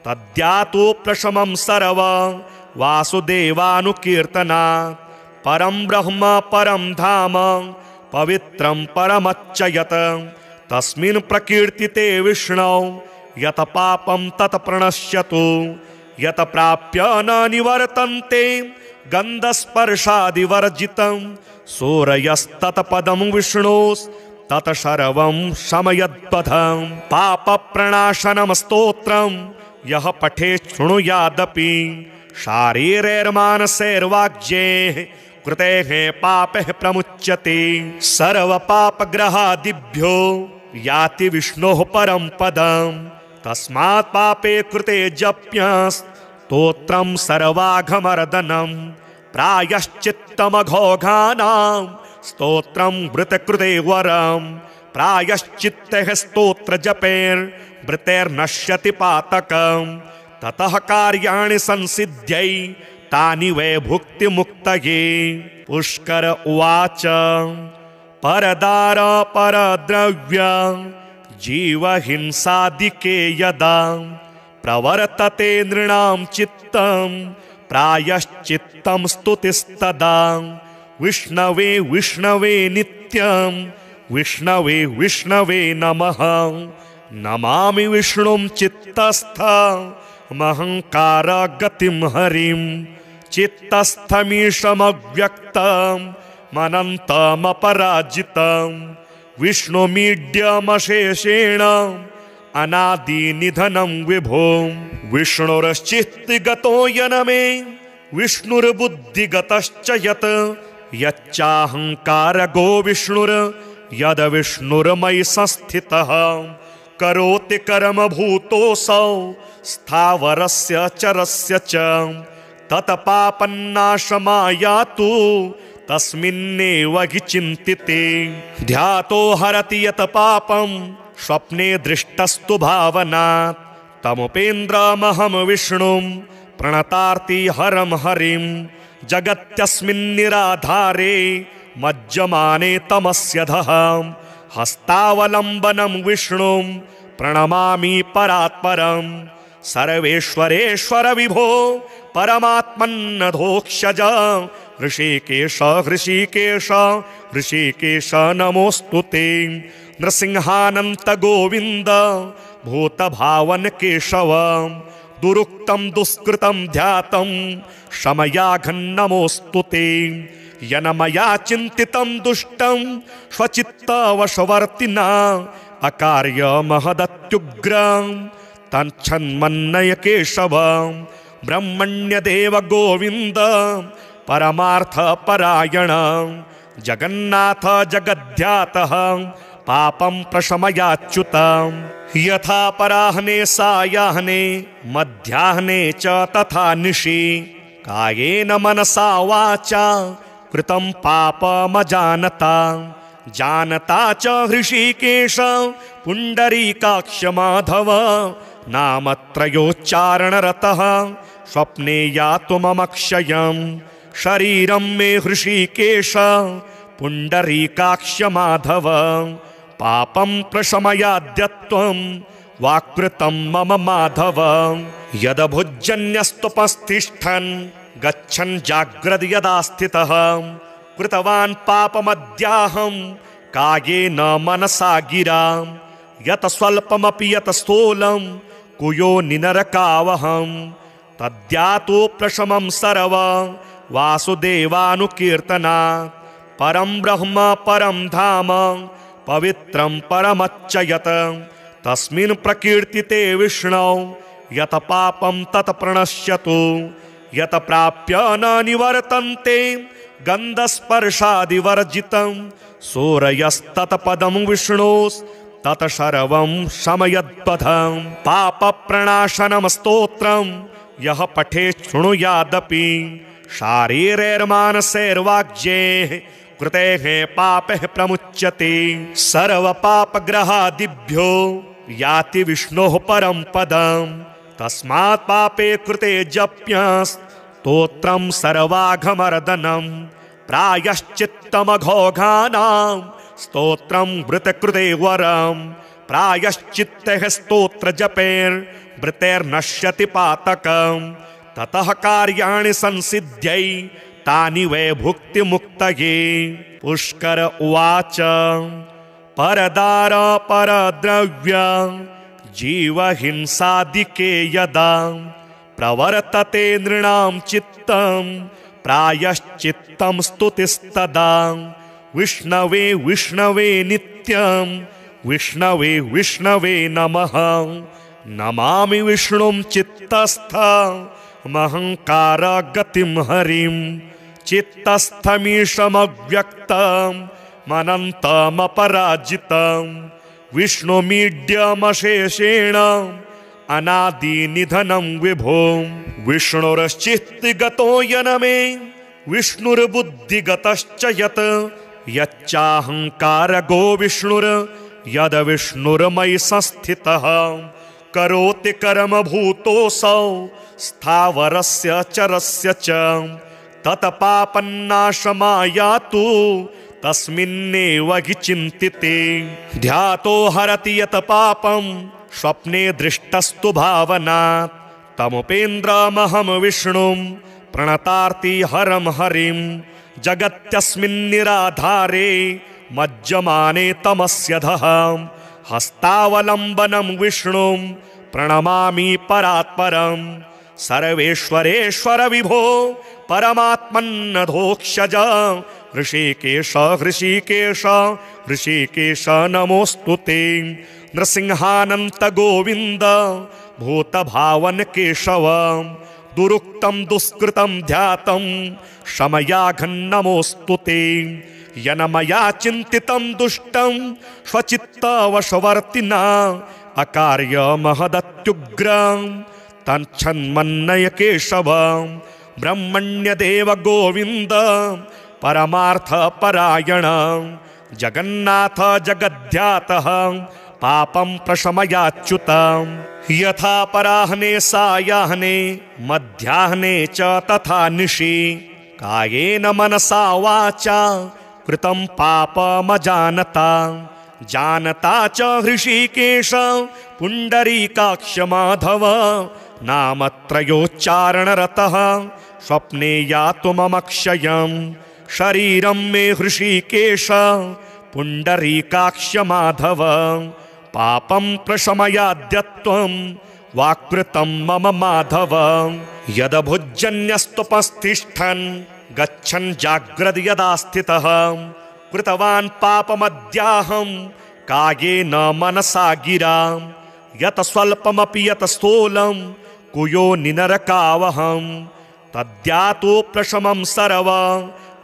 तद्यातो प्रशमं सर्व वासुदेवानुकीर्तनात् परं ब्रह्म परं धाम पवित्रं परमच्चयत् तस्मिन् प्रकीर्तिते विष्णौ यत् पापं तत् प्रणश्यतु यत् प्राप्य न निवर्तन्ते गन्धस्पर्शादिवर्जितं सूरयस्तत्पदं विष्णोस्तत् सर्वं शमयद्पथं पापप्रणाशनं स्तोत्रं यः पठेत् शृणुयादपि शारीरैर्मानसैर्वाग्यैः कृतेः पापैः प्रमुच्यते सर्वपापग्रहादिभ्यो याति विष्णोः परं पदं तस्मात् पापे कृते जप्यस्तोत्रं सर्वाघमर्दनं प्रायश्चित्तमघोघानां स्तोत्रं वृतकृते वरं प्रायश्चित्तैः स्तोत्रजपैर्वृतैर्नश्यति पातकं ततः कार्याणि संसिद्ध्यै तानि वै भुक्तिमुक्तये पुष्कर उवाच परदार परद्रव्य जीवहिंसादिके यदा प्रवर्तते नृणां चित्तं प्रायश्चित्तं स्तुतिस्तदा विष्णवे विष्णवे नित्यं विष्णवे विष्णवे नमः नमामि विष्णुं चित्तस्थमहंकार गतिं हरिं चित्तस्थमीशमव्यक्तं मनन्तमपराजितं विष्णुमीड्यमशेषेण अनादिनिधनं विभो विष्णुरश्चित्तगतो यनमे विष्णुर्बुद्धिगतश्च यत् यच्चाहंकारगो विष्णुर यद विष्णुर्मयि संस्थितः करोति कर्म भूतोऽसौ स्थावरस्य चरस्य च तत्पापन्नाशमायातु तस्मिन्नेव हि चिन्तिते ध्यातो हरति यत् पापं स्वप्ने दृष्टस्तु भावनात् तमुपेन्द्रमहं विष्णुं प्रणतार्ति हरं हरिं जगत्यस्मिन्निराधारे मज्जमाने तमस्यधः हस्तावलम्बनं विष्णुं प्रणमामि परात्परम् सर्वेश्वरेश्वर विभो परमात्मन्नधोक्षज ऋषिकेश ऋषिकेश ऋषिकेश नमोस्तुते नृसिंहानंत गोविंद भूतभावन केशव दुरुक्तं दुष्कृतं ध्यातं शमयाघन्नमोस्तुते यनमया चिन्तितं दुष्टं स्वचित्तवशवर्तिना अकार्य महदत्युग्रं तच्छन्मन्नय केशव ब्रह्मण्यदेव गोविंद परमार्थ परायण जगन्नाथ जगद्ध्यातः पापं प्रशमयाच्युत यथा पराह्ने सायाह्ने मध्याह्ने च तथा निशि कायेन मनसा वाचा कृतं पापमजानता जानता च हृषीकेश पुण्डरीकाक्ष माधव नामत्रयोच्चारणरतः स्वप्ने यातु ममक्षयं शरीरं मे हृषीकेश पुण्डरीकाक्ष माधव पापं प्रशमयाद्यत्वं वाक्कृतं मम माधव यदभुजन्यस्तुपस्तिष्ठन् गच्छन् जाग्रद् यदा स्थितः कृतवान् पापमद्याहं कायेन मनसा गिरा यत स्वल्पमपि यत स्थूलं कुयो निनरकावहं तद्यातो प्रशमं सर्व वासुदेवानुकीर्तनात् परं ब्रह्म परं धाम पवित्रं परमच्चयत तस्मिन् प्रकीर्तिते विष्णौ यत पापं तत प्रणश्यतु यत प्राप्य न निवर्तन्ते गन्धस्पर्शादिवर्जितं सूरयस्तत्पदं विष्णोस्तत सर्वं शमयद्वधं पापप्रणाशनं स्तोत्रं यः पठेत् शृणुयादपि शारीरैर्मानसैर्वाग्यैः कृतेः पापैः प्रमुच्यते सर्वपापग्रहादिभ्यो याति विष्णोः परं पदं तस्मात् पापे कृते जप्यस्तोत्रं सर्वाघमर्दनं प्रायश्चित्तमघोघानां स्तोत्रं वृतकृते वरं प्रायश्चित्तः स्तोत्रजपैर्वृतैर्नश्यति पातकं ततः कार्याणि संसिद्ध्यै तानि वै भुक्तिमुक्तये पुष्कर उवाच परदार परद्रव्य जीवहिंसादिके यदा प्रवर्तते नृणां चित्तं प्रायश्चित्तं स्तुतिस्तदा विष्णवे विष्णवे नित्यं विष्णवे विष्णवे नमः नमामि विष्णुं चित्तस्थमहंकार गतिं हरिं चित्तस्थमीशमव्यक्तं मनन्तमपराजितं विष्णुमीड्यमशेषेण अनादिनिधनं विभो विष्णुरश्चित्तिगतो यनमे विष्णुर्बुद्धिगतश्च यत् यच्चाहंकारगो विष्णुर् यद विष्णुर्मयि संस्थितः करोति कर्म भूतोऽसौ स्थावरस्य चरस्य च तत्पापन्नाशमायातु तस्मिन्नेव हि चिन्तिते ध्यातो हरति यत् पापं स्वप्ने दृष्टस्तु भावनात् तमुपेन्द्रमहं विष्णुं प्रणतार्ति हरं हरिं जगत्यस्मिन्निराधारे मज्जमाने तमस्यधः हस्तावलम्बनं विष्णुं प्रणमामि परात्परं सर्वेश्वरेश्वर विभो परमात्मन्नधोक्षज ऋषिकेश ऋषिकेश ऋषिकेश नमोस्तुते नृसिंहानंत गोविंद भूतभावन केशव दुरुक्तं दुष्कृतं ध्यातं शमयाघन्नमोस्तुते यनमया चिन्तितं दुष्टं स्वचित्तवशवर्तिना अकार्य महदत्युग्रं तच्छन्मन्नय केशव ब्रह्मण्यदेव गोविंद परमार्थ परायण जगन्नाथ जगद्ध्यातः पापं प्रशमयाच्युत यथा पराह्ने सायाह्ने मध्याह्ने च तथा निशि कायेन मनसा वाचा कृतं पापमजानता जानता च हृषीकेश पुण्डरीकाक्ष माधव नामत्रयोच्चारणरतः स्वप्ने यातु मम क्षयम् शरीरं मे हृषीकेश पुण्डरीकाक्ष माधव पापं प्रशमयाद्यत्वं वाक्कृतं मम माधव यदभुजन्यस्तुपस्तिष्ठन् गच्छन् जाग्रद् यदा स्थितः कृतवान् पापमद्याहं कायेन मनसा गिरा यत स्वल्पमपि यत स्थूलं कुयो निनरकावहं तद्यातो प्रशमं सर्व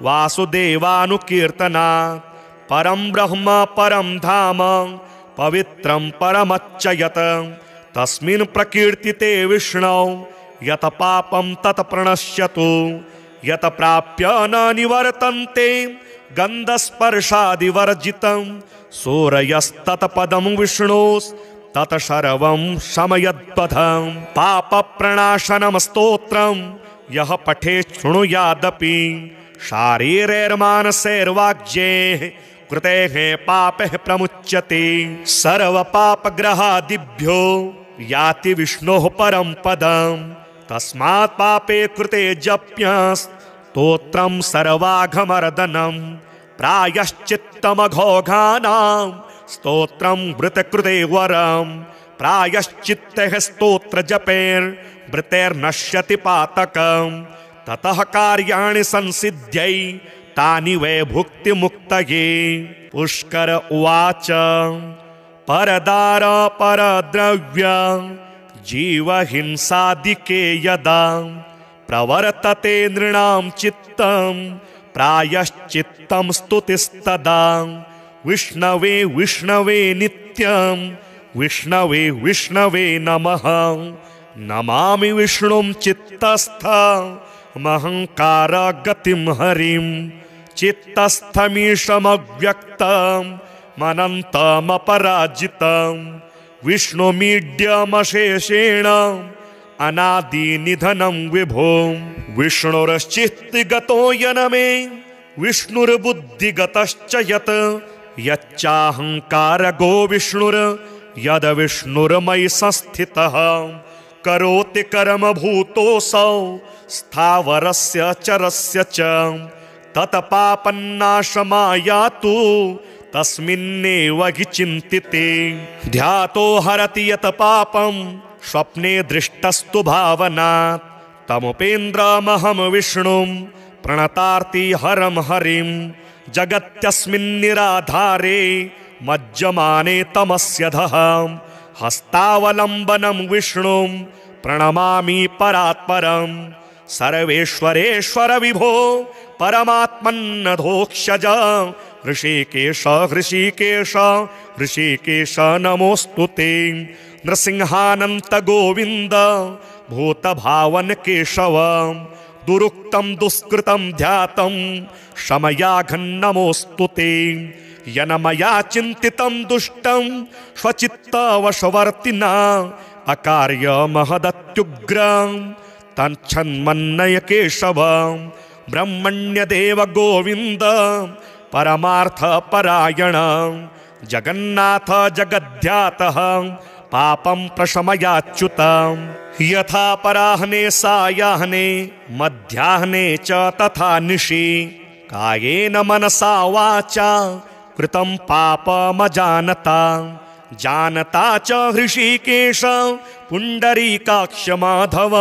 वासुदेवानुकीर्तनात् परं ब्रह्म परं धाम पवित्रं परमच्चयत् तस्मिन् प्रकीर्तिते विष्णौ यत पापं तत् प्रणश्यतु यत प्राप्य न निवर्तन्ते गन्धस्पर्शादिवर्जितं सूरयस्तत्पदं विष्णोस्तत् सर्वं शमयद्वधं पापप्रणाशनं स्तोत्रं यः पठेत् शृणुयादपि शारीरैर्मानसैर्वाग्यैः कृतेः पापैः प्रमुच्यते सर्वपापग्रहादिभ्यो याति विष्णोः परं पदं तस्मात् पापे कृते जप्यस्तोत्रं सर्वाघमर्दनं प्रायश्चित्तमघोघानां स्तोत्रं वृतकृते वरं प्रायश्चित्तैः स्तोत्रजपैर्वृतैर्नश्यति पातकं ततः कार्याणि संसिद्ध्यै तानि वै भुक्तिमुक्तये। पुष्कर उवाच परदार परद्रव्य जीवहिंसादिके यदा प्रवर्तते नृणां चित्तं प्रायश्चित्तं स्तुतिस्तदा विष्णवे विष्णवे नित्यं विष्णवे विष्णवे नमः नमामि विष्णुं चित्तस्थमहंकार गतिं हरिं चित्तस्थमीशमव्यक्तं मनन्तमपराजितं विष्णुमीड्यमशेषेण अनादिनिधनं विभो विष्णुरश्चित्तिगतो यनमे विष्णुर्बुद्धिगतश्च यत् यच्चाहंकारगो विष्णुर यद विष्णुर्मयि संस्थितः करोति कर्मभूतोऽसौ स्थावरस्य चरस्य च तत्पापन्नाशमायातु तस्मिन्नेव हि चिन्तिते ध्यातो हरति यत् पापं स्वप्ने दृष्टस्तु भावनात् तमुपेन्द्रमहं विष्णुं प्रणतार्ति हरं हरिं जगत्यस्मिन्निराधारे मज्जमाने तमस्यधः हस्तावलम्बनं विष्णुं प्रणमामि परात्परं सर्वेश्वरेश्वर विभो परमात्मन्नधोक्षज ऋषिकेश ऋषिकेश ऋषिकेश नमोऽस्तुते नृसिंहानन्त गोविन्द भूतभावन केशव दुरुक्तं दुष्कृतं ध्यातं शमयाघन्नमोऽस्तुते यनमया चिन्तितं दुष्टं स्वचित्तवशवर्तिना अकार्य महदत्युग्रं तच्छन्मन्नय केशव ब्रह्मण्यदेव गोविन्द परमार्थ परायण जगन्नाथ जगद्ध्यातः पापं प्रशमयाच्युत यथा पराह्ने सायाह्ने मध्याह्ने च तथा निशि कायेन मनसा वाचा कृतं पापमजानता जानता च हृषीकेश पुण्डरीकाक्ष माधव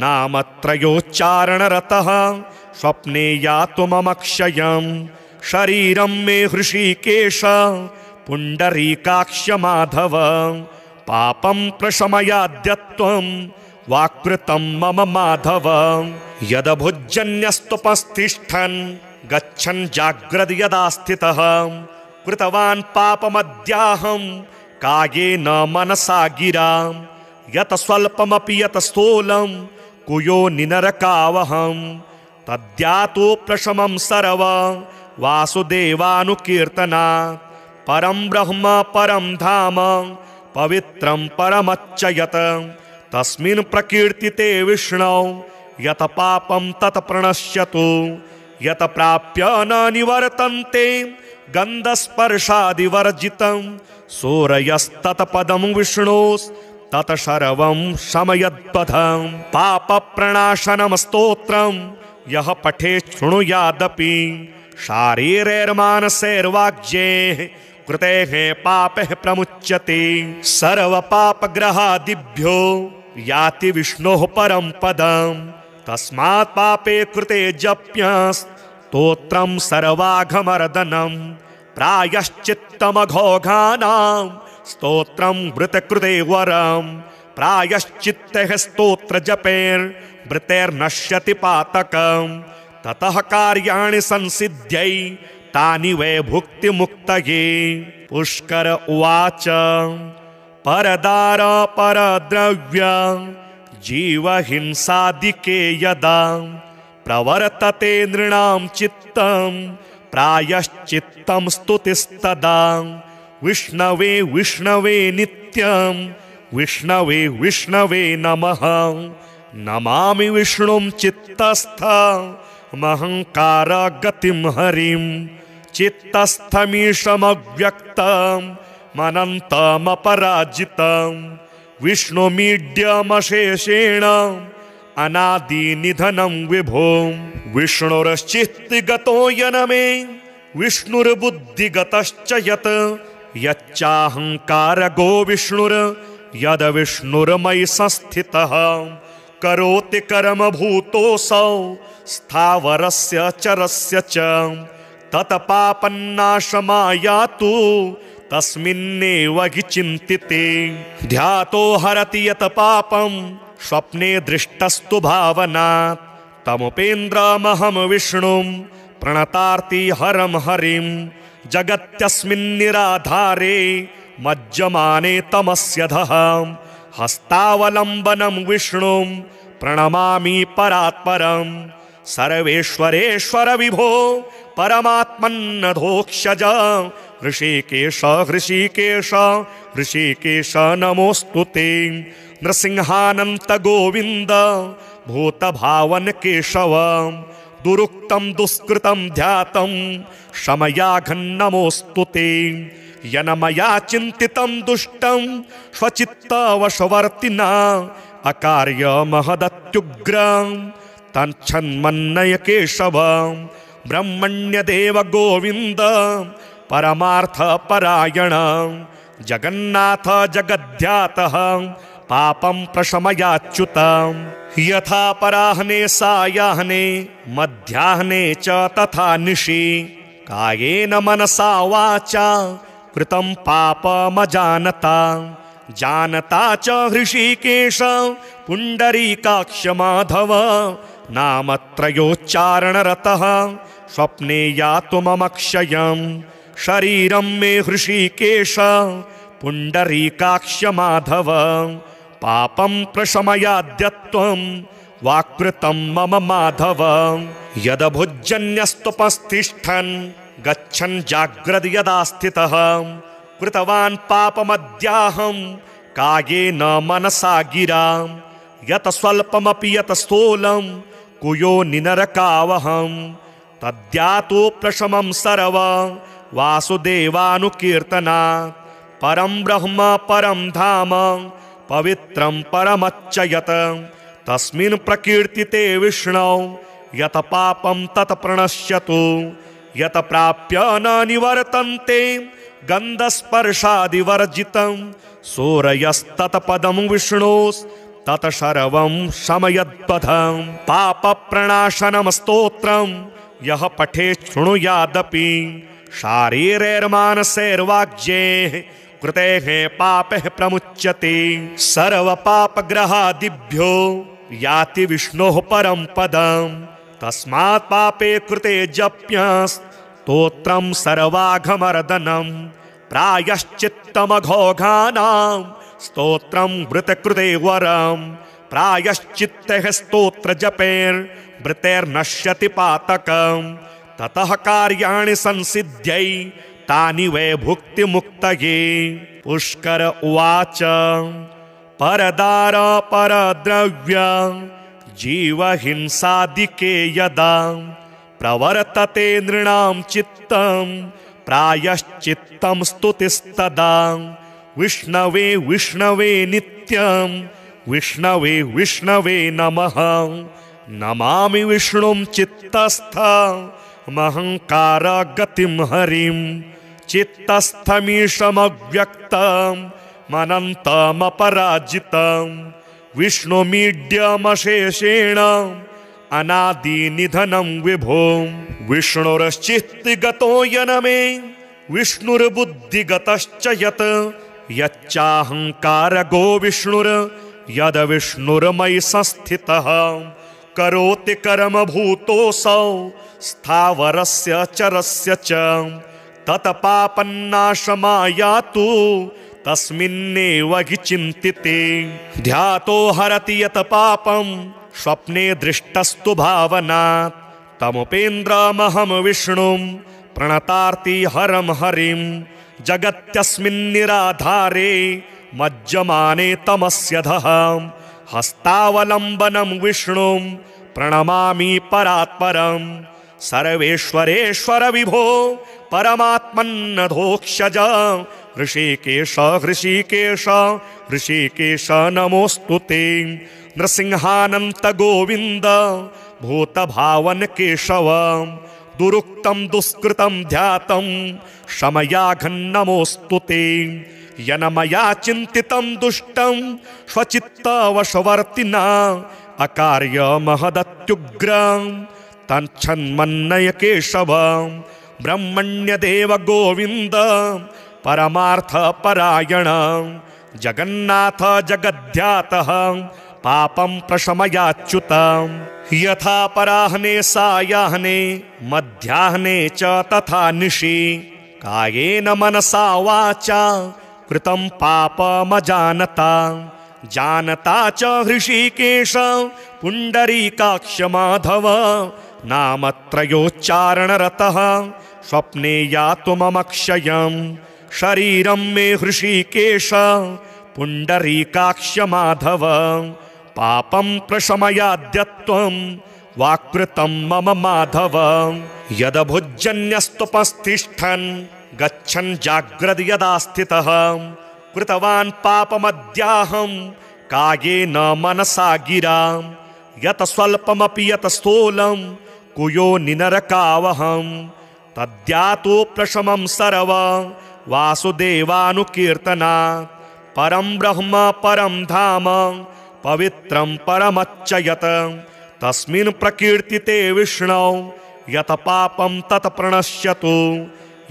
नामत्रयोच्चारणरतः स्वप्ने यातु मम क्षयं शरीरं मे हृषीकेश पुण्डरीकाक्ष माधव पापं प्रशमयाद्यत्वं वाक्कृतं मम माधव यदभुजन्यस्तुपस्तिष्ठन् गच्छन् जाग्रद् यदा स्थितः कृतवान् पापमद्याहं कायेन मनसा गिरा यत स्वल्पमपि यत स्थूलं कुयो निनरकावहं तद्यातो प्रशमं सर्व वासुदेवानुकीर्तनात् परं ब्रह्म परं धाम पवित्रं परमच्चयत् तस्मिन् प्रकीर्तिते विष्णौ यत पापं तत् प्रणश्यतु यत प्राप्य न निवर्तन्ते गन्धस्पर्शादिवर्जितं सूरयस्तत्पदं विष्णोस्तत् सर्वं शमयद्वधं पापप्रणाशनं स्तोत्रं यः पठेत् शृणुयादपि शारीरैर्मानसैर्वाग्यैः कृतेः पापैः प्रमुच्यते सर्वपापग्रहादिभ्यो याति विष्णोः परं पदं तस्मात् पापे कृते जप्यस्तोत्रं सर्वाघमर्दनं प्रायश्चित्तमघोघानां स्तोत्रं वृतकृते वरं प्रायश्चित्तः स्तोत्रजपैर्वृतैर्नश्यति पातकं ततः कार्याणि संसिद्ध्यै तानि वै भुक्तिमुक्तये। पुष्कर उवाच परदार परद्रव्य जीवहिंसादिके यदा प्रवर्तते नृणां चित्तं प्रायश्चित्तं स्तुतिस्तदा विष्णवे विष्णवे नित्यं विष्णवे विष्णवे नमः नमामि विष्णुं चित्तस्थमहंकार गतिं हरिं चित्तस्थमीशमव्यक्तं मनन्तमपराजितं विष्णुमीड्यमशेषेण अनादिनिधनं विभों विष्णुरश्चित्तिगतो यनमे विष्णुर्बुद्धिगतश्च यत् यच्चाहंकारगो विष्णुर् यद विष्णुर्मयि संस्थितः करोति कर्म भूतोऽसौ स्थावरस्य चरस्य च तत्पापन्नाशमायातु तस्मिन्नेव हि चिन्तिते ध्यातो हरति यत् पापं स्वप्ने दृष्टस्तु भावनात् तमुपेन्द्रमहं विष्णुं प्रणतार्ति हरं हरिं जगत्यस्मिन्निराधारे मज्जमाने तमस्यधः हस्तावलम्बनं विष्णुं प्रणमामि परात्परं सर्वेश्वरेश्वर विभो परमात्मन्नधोक्षज ऋषिकेश ऋषिकेश ऋषिकेश नमोऽस्तु ते नृसिंहानन्त गोविन्द भूतभावन केशव दुरुक्तं दुष्कृतं ध्यातं शमयाघन्नमोऽस्तु ते यन्मया चिन्तितं दुष्टं स्वचित्तवशवर्तिना अकार्यमहदत्युग्रं तच्छन्मन्नय केशव ब्रह्मण्यदेव गोविन्द परमार्थपरायण जगन्नाथ जगद्ध्यातः पापं प्रशमयाच्युत यथा पराह्ने सायाह्ने मध्याह्ने च तथा निशि कायेन मनसा वाचा कृतं पापमजानता जानता च हृषीकेश पुण्डरीकाक्ष माधव नामत्रयोच्चारणरतः स्वप्ने यातु मम क्षयं शरीरं मे हृषीकेश पुण्डरीकाक्ष माधव पापं प्रशमयाद्यत्वं वाक्कृतं मम माधव यदभुजन्यस्तुपस्तिष्ठन् गच्छन् जाग्रद् यदा स्थितः कृतवान् पापमद्याहं कायेन मनसा गिरा यत् स्वल्पमपि यत् स्थूलं कुयो निनरकावहं तद्यातो प्रशमं सर्व वासुदेवानुकीर्तनात् परं ब्रह्म परं धाम पवित्रं परमच्चयत् तस्मिन् प्रकीर्तिते विष्णौ यत् पापं तत् प्रणश्यतु यत् प्राप्य न निवर्तन्ते गन्धस्पर्शादिवर्जितं सूरयस्तत्पदं विष्णोस्तत् सर्वं शमयद्वधं पापप्रणाशनं स्तोत्रं यः पठेत् शृणुयादपि शारीरैर्मानसैर्वाग्यैः कृतेः पापैः प्रमुच्यते सर्वपापग्रहादिभ्यो याति विष्णोः परं पदं तस्मात् पापे कृते जप्यस्तोत्रं सर्वाघमर्दनं प्रायश्चित्तमघोघानां स्तोत्रं वृतकृते वरं प्रायश्चित्तः स्तोत्रजपैर्वृतैर्नश्यति पातकं ततः कार्याणि संसिद्ध्यै तानि वै भुक्तिमुक्तये। पुष्कर उवाच परदार परद्रव्य जीवहिंसादिके यदा प्रवर्तते नृणां चित्तं प्रायश्चित्तं स्तुतिस्तदा विष्णवे विष्णवे नित्यं विष्णवे विष्णवे नमः नमामि विष्णुं चित्तस्थमहङ्कार गतिं हरिं चित्तस्थमीशमव्यक्तं अनन्तमपराजितं विष्णुमीड्यमशेषेण अनादिनिधनं विभो विष्णुरश्चित्तिगतो यनमे विष्णुर्बुद्धिगतश्च यत् यच्चाहङ्कारगो विष्णुर् यद विष्णुर्मयि संस्थितः करोति कर्मभूतोऽसौ स्थावरस्य चरस्य च तत्पापन्नाशमायातु तस्मिन्नेव हि चिन्तिते ध्यातो हरति यत् पापं स्वप्ने दृष्टस्तु भावनात् तमुपेन्द्रमहं विष्णुं प्रणतार्ति हरं हरिं जगत्यस्मिन्निराधारे मज्जमाने तमस्यधः हस्तावलम्बनं विष्णुं प्रणमामि परात्परं सर्वेश्वरेश्वर विभो परमात्मन्नधोक्षज ऋषिकेश ऋषिकेश ऋषिकेश नमोऽस्तु ते नृसिंहानन्त गोविन्द भूतभावन केशव दुरुक्तं दुष्कृतं ध्यातं शमयाघन्नमोऽस्तु ते यनमया चिन्तितं दुष्टं स्वचित्तवशवर्तिना अकार्य महदत्युग्रं तच्छन्मन्नय केशव ब्रह्मण्यदेव गोविन्द परमार्थ परायण जगन्नाथ जगद्ध्यातः पापं प्रशमयाच्युतं यथा पराह्ने सायाह्ने मध्याह्ने च तथा निशि कायेन मनसा वाचा कृतं पापमजानता जानता च हृषीकेश पुण्डरीकाक्ष माधव नामत्रयोच्चारणरतः स्वप्ने यातु मम क्षयं शरीरं मे हृषीकेश पुण्डरीकाक्ष माधव पापं प्रशमयाद्यत्वं वाक्कृतं मम माधव यदभुजन्यस्तुपस्तिष्ठन् गच्छन् जाग्रद् यदा स्थितः कृतवान् पापमद्याहं कायेन मनसा गिरा यत् स्वल्पमपि यत् स्थूलं कुयो निनरकावहं तद्यातो प्रशमं सर्व वासुदेवानुकीर्तनात् परं ब्रह्म परं धाम पवित्रं परमच्च यत् तस्मिन् प्रकीर्तिते विष्णौ यत् पापं तत् प्रणश्यतु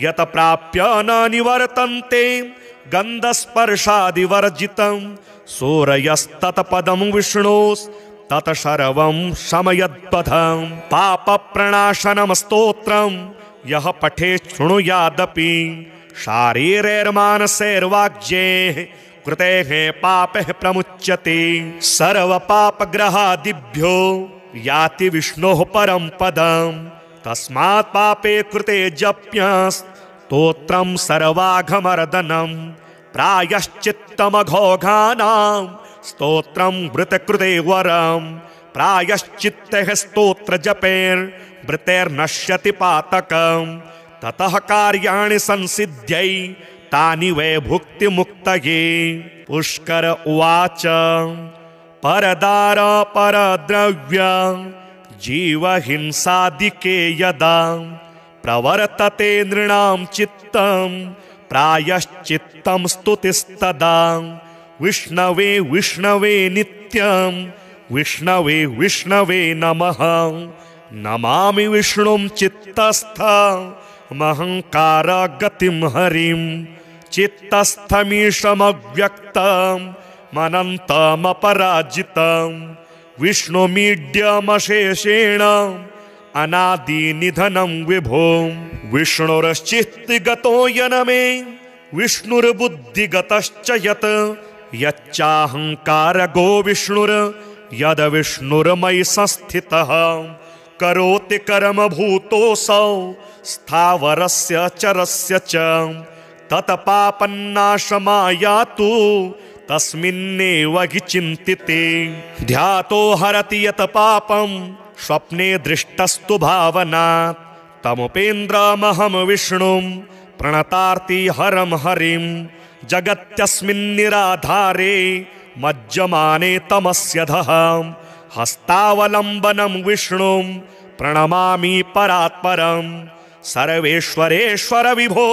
यत् प्राप्य न निवर्तन्ते गन्धस्पर्शादिवर्जितं सूरयस्तत्पदं विष्णोस्तत् सर्वं शमयद्पथं पापप्रणाशनं स्तोत्रं यः पठेत् शृणुयादपि शारीरैर्मानसैर्वाग्यैः कृतेः पापैः प्रमुच्यते सर्वपापग्रहादिभ्यो याति विष्णोः परं पदं तस्मात् पापे कृते जप्यस्तोत्रं सर्वाघमर्दनं प्रायश्चित्तमघोघानां स्तोत्रं वृतकृते वरं प्रायश्चित्तैः स्तोत्रजपैर्वृतैर्नश्यति पातकं ततः कार्याणि संसिद्ध्यै तानि वै भुक्तिमुक्तये पुष्कर उवाच परदार परद्रव्य जीवहिंसादिके यदा प्रवर्तते नृणां चित्तं प्रायश्चित्तं स्तुतिस्तदा विष्णवे विष्णवे नित्यं विष्णवे विष्णवे नमः नमामि विष्णुं चित्तस्थमहङ्कार गतिं हरिं चित्तस्थमीशमव्यक्तं अनन्तमपराजितं विष्णुमीड्यमशेषेण अनादिनिधनं विभो विष्णुरश्चित्तिगतो यनमे विष्णुर्बुद्धिगतश्च यत् यच्चाहङ्कारगो विष्णुर् यद विष्णुर्मयि संस्थितः करोति कर्मभूतोऽसौ स्थावरस्य चरस्य च तत्पापन्नाशमायातु तस्मिन्नेव हि चिन्तिते ध्यातो हरति यत् पापं स्वप्ने दृष्टस्तु भावनात् तमुपेन्द्रमहं विष्णुं प्रणतार्ति हरं हरिं जगत्यस्मिन्निराधारे मज्जमाने तमस्यधः हस्तावलम्बनं विष्णुं प्रणमामि परात्परं सर्वेश्वरेश्वर विभो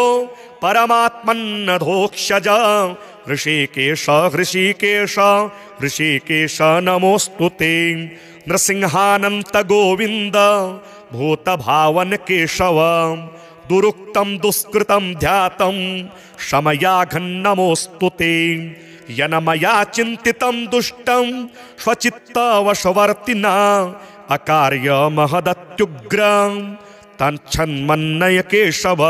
परमात्मन्नधोक्षज ऋषिकेश ऋषिकेश ऋषिकेश नमोऽस्तु ते नृसिंहानन्त गोविन्द भूतभावन केशव दुरुक्तं दुष्कृतं ध्यातं शमयाघन्नमोऽस्तु ते यन्मया चिन्तितं दुष्टं स्वचित्तवशवर्तिना अकार्य महदत्युग्रं तच्छन्मन्नय केशव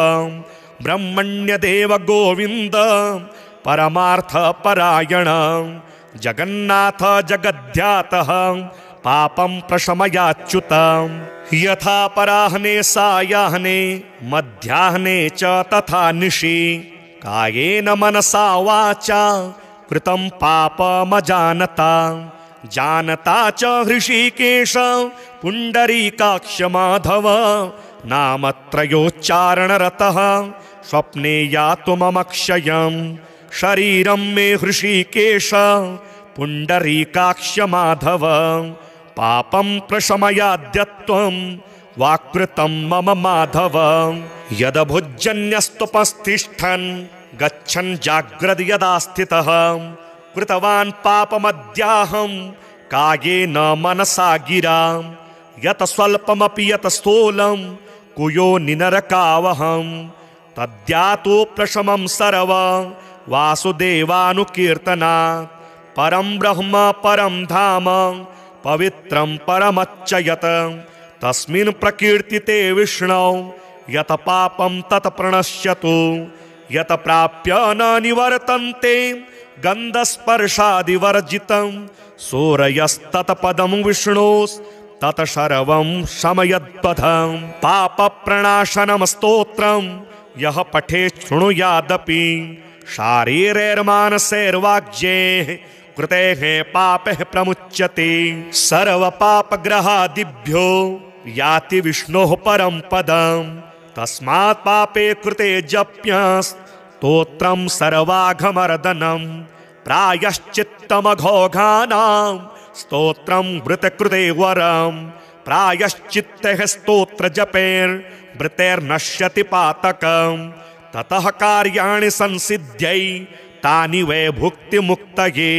ब्रह्मण्यदेव गोविन्द परमार्थपरायण जगन्नाथ जगद्ध्यातः पापं प्रशमयाच्युत यथा पराह्ने सायाह्ने मध्याह्ने च तथा निशि कायेन मनसा वाचा कृतं पापमजानता जानता च हृषीकेश पुण्डरीकाक्ष माधव नामत्रयोच्चारणरतः स्वप्ने यातु मम क्षयं शरीरं मे हृषीकेश पुण्डरीकाक्ष माधव पापं प्रशमयाद्यत्वं वाक्कृतं मम माधव यदभुजन्यस्तुपस्तिष्ठन् गच्छन् जाग्रद् यदा स्थितः कृतवान् पापमद्याहं कायेन मनसा गिरा यत् स्वल्पमपि यत् स्थूलं कुयो निनरकावहं तद्यातो प्रशमं सर्व वासुदेवानुकीर्तनात् परं ब्रह्म परं धाम पवित्रं परमच्चयत् तस्मिन् प्रकीर्तिते विष्णौ यत् पापं तत् प्रणश्यतु यत् प्राप्य न निवर्तन्ते गन्धस्पर्शादिवर्जितं सूरयस्तत्पदं विष्णोस्तत् सर्वं शमयद्वधं पापप्रणाशनं स्तोत्रं यः पठेत् शृणुयादपि शारीरैर्मानसैर्वाग्यैः कृतेः पापैः प्रमुच्यते सर्वपापग्रहादिभ्यो याति विष्णोः परं पदं तस्मात् पापे कृते जप्यस्तोत्रं सर्वाघमर्दनं प्रायश्चित्तमघोघानां स्तोत्रं वृतकृते वरं प्रायश्चित्तैः स्तोत्रजपैर्वृतैर्नश्यति पातकं ततः कार्याणि संसिद्ध्यै तानि वै भुक्तिमुक्तये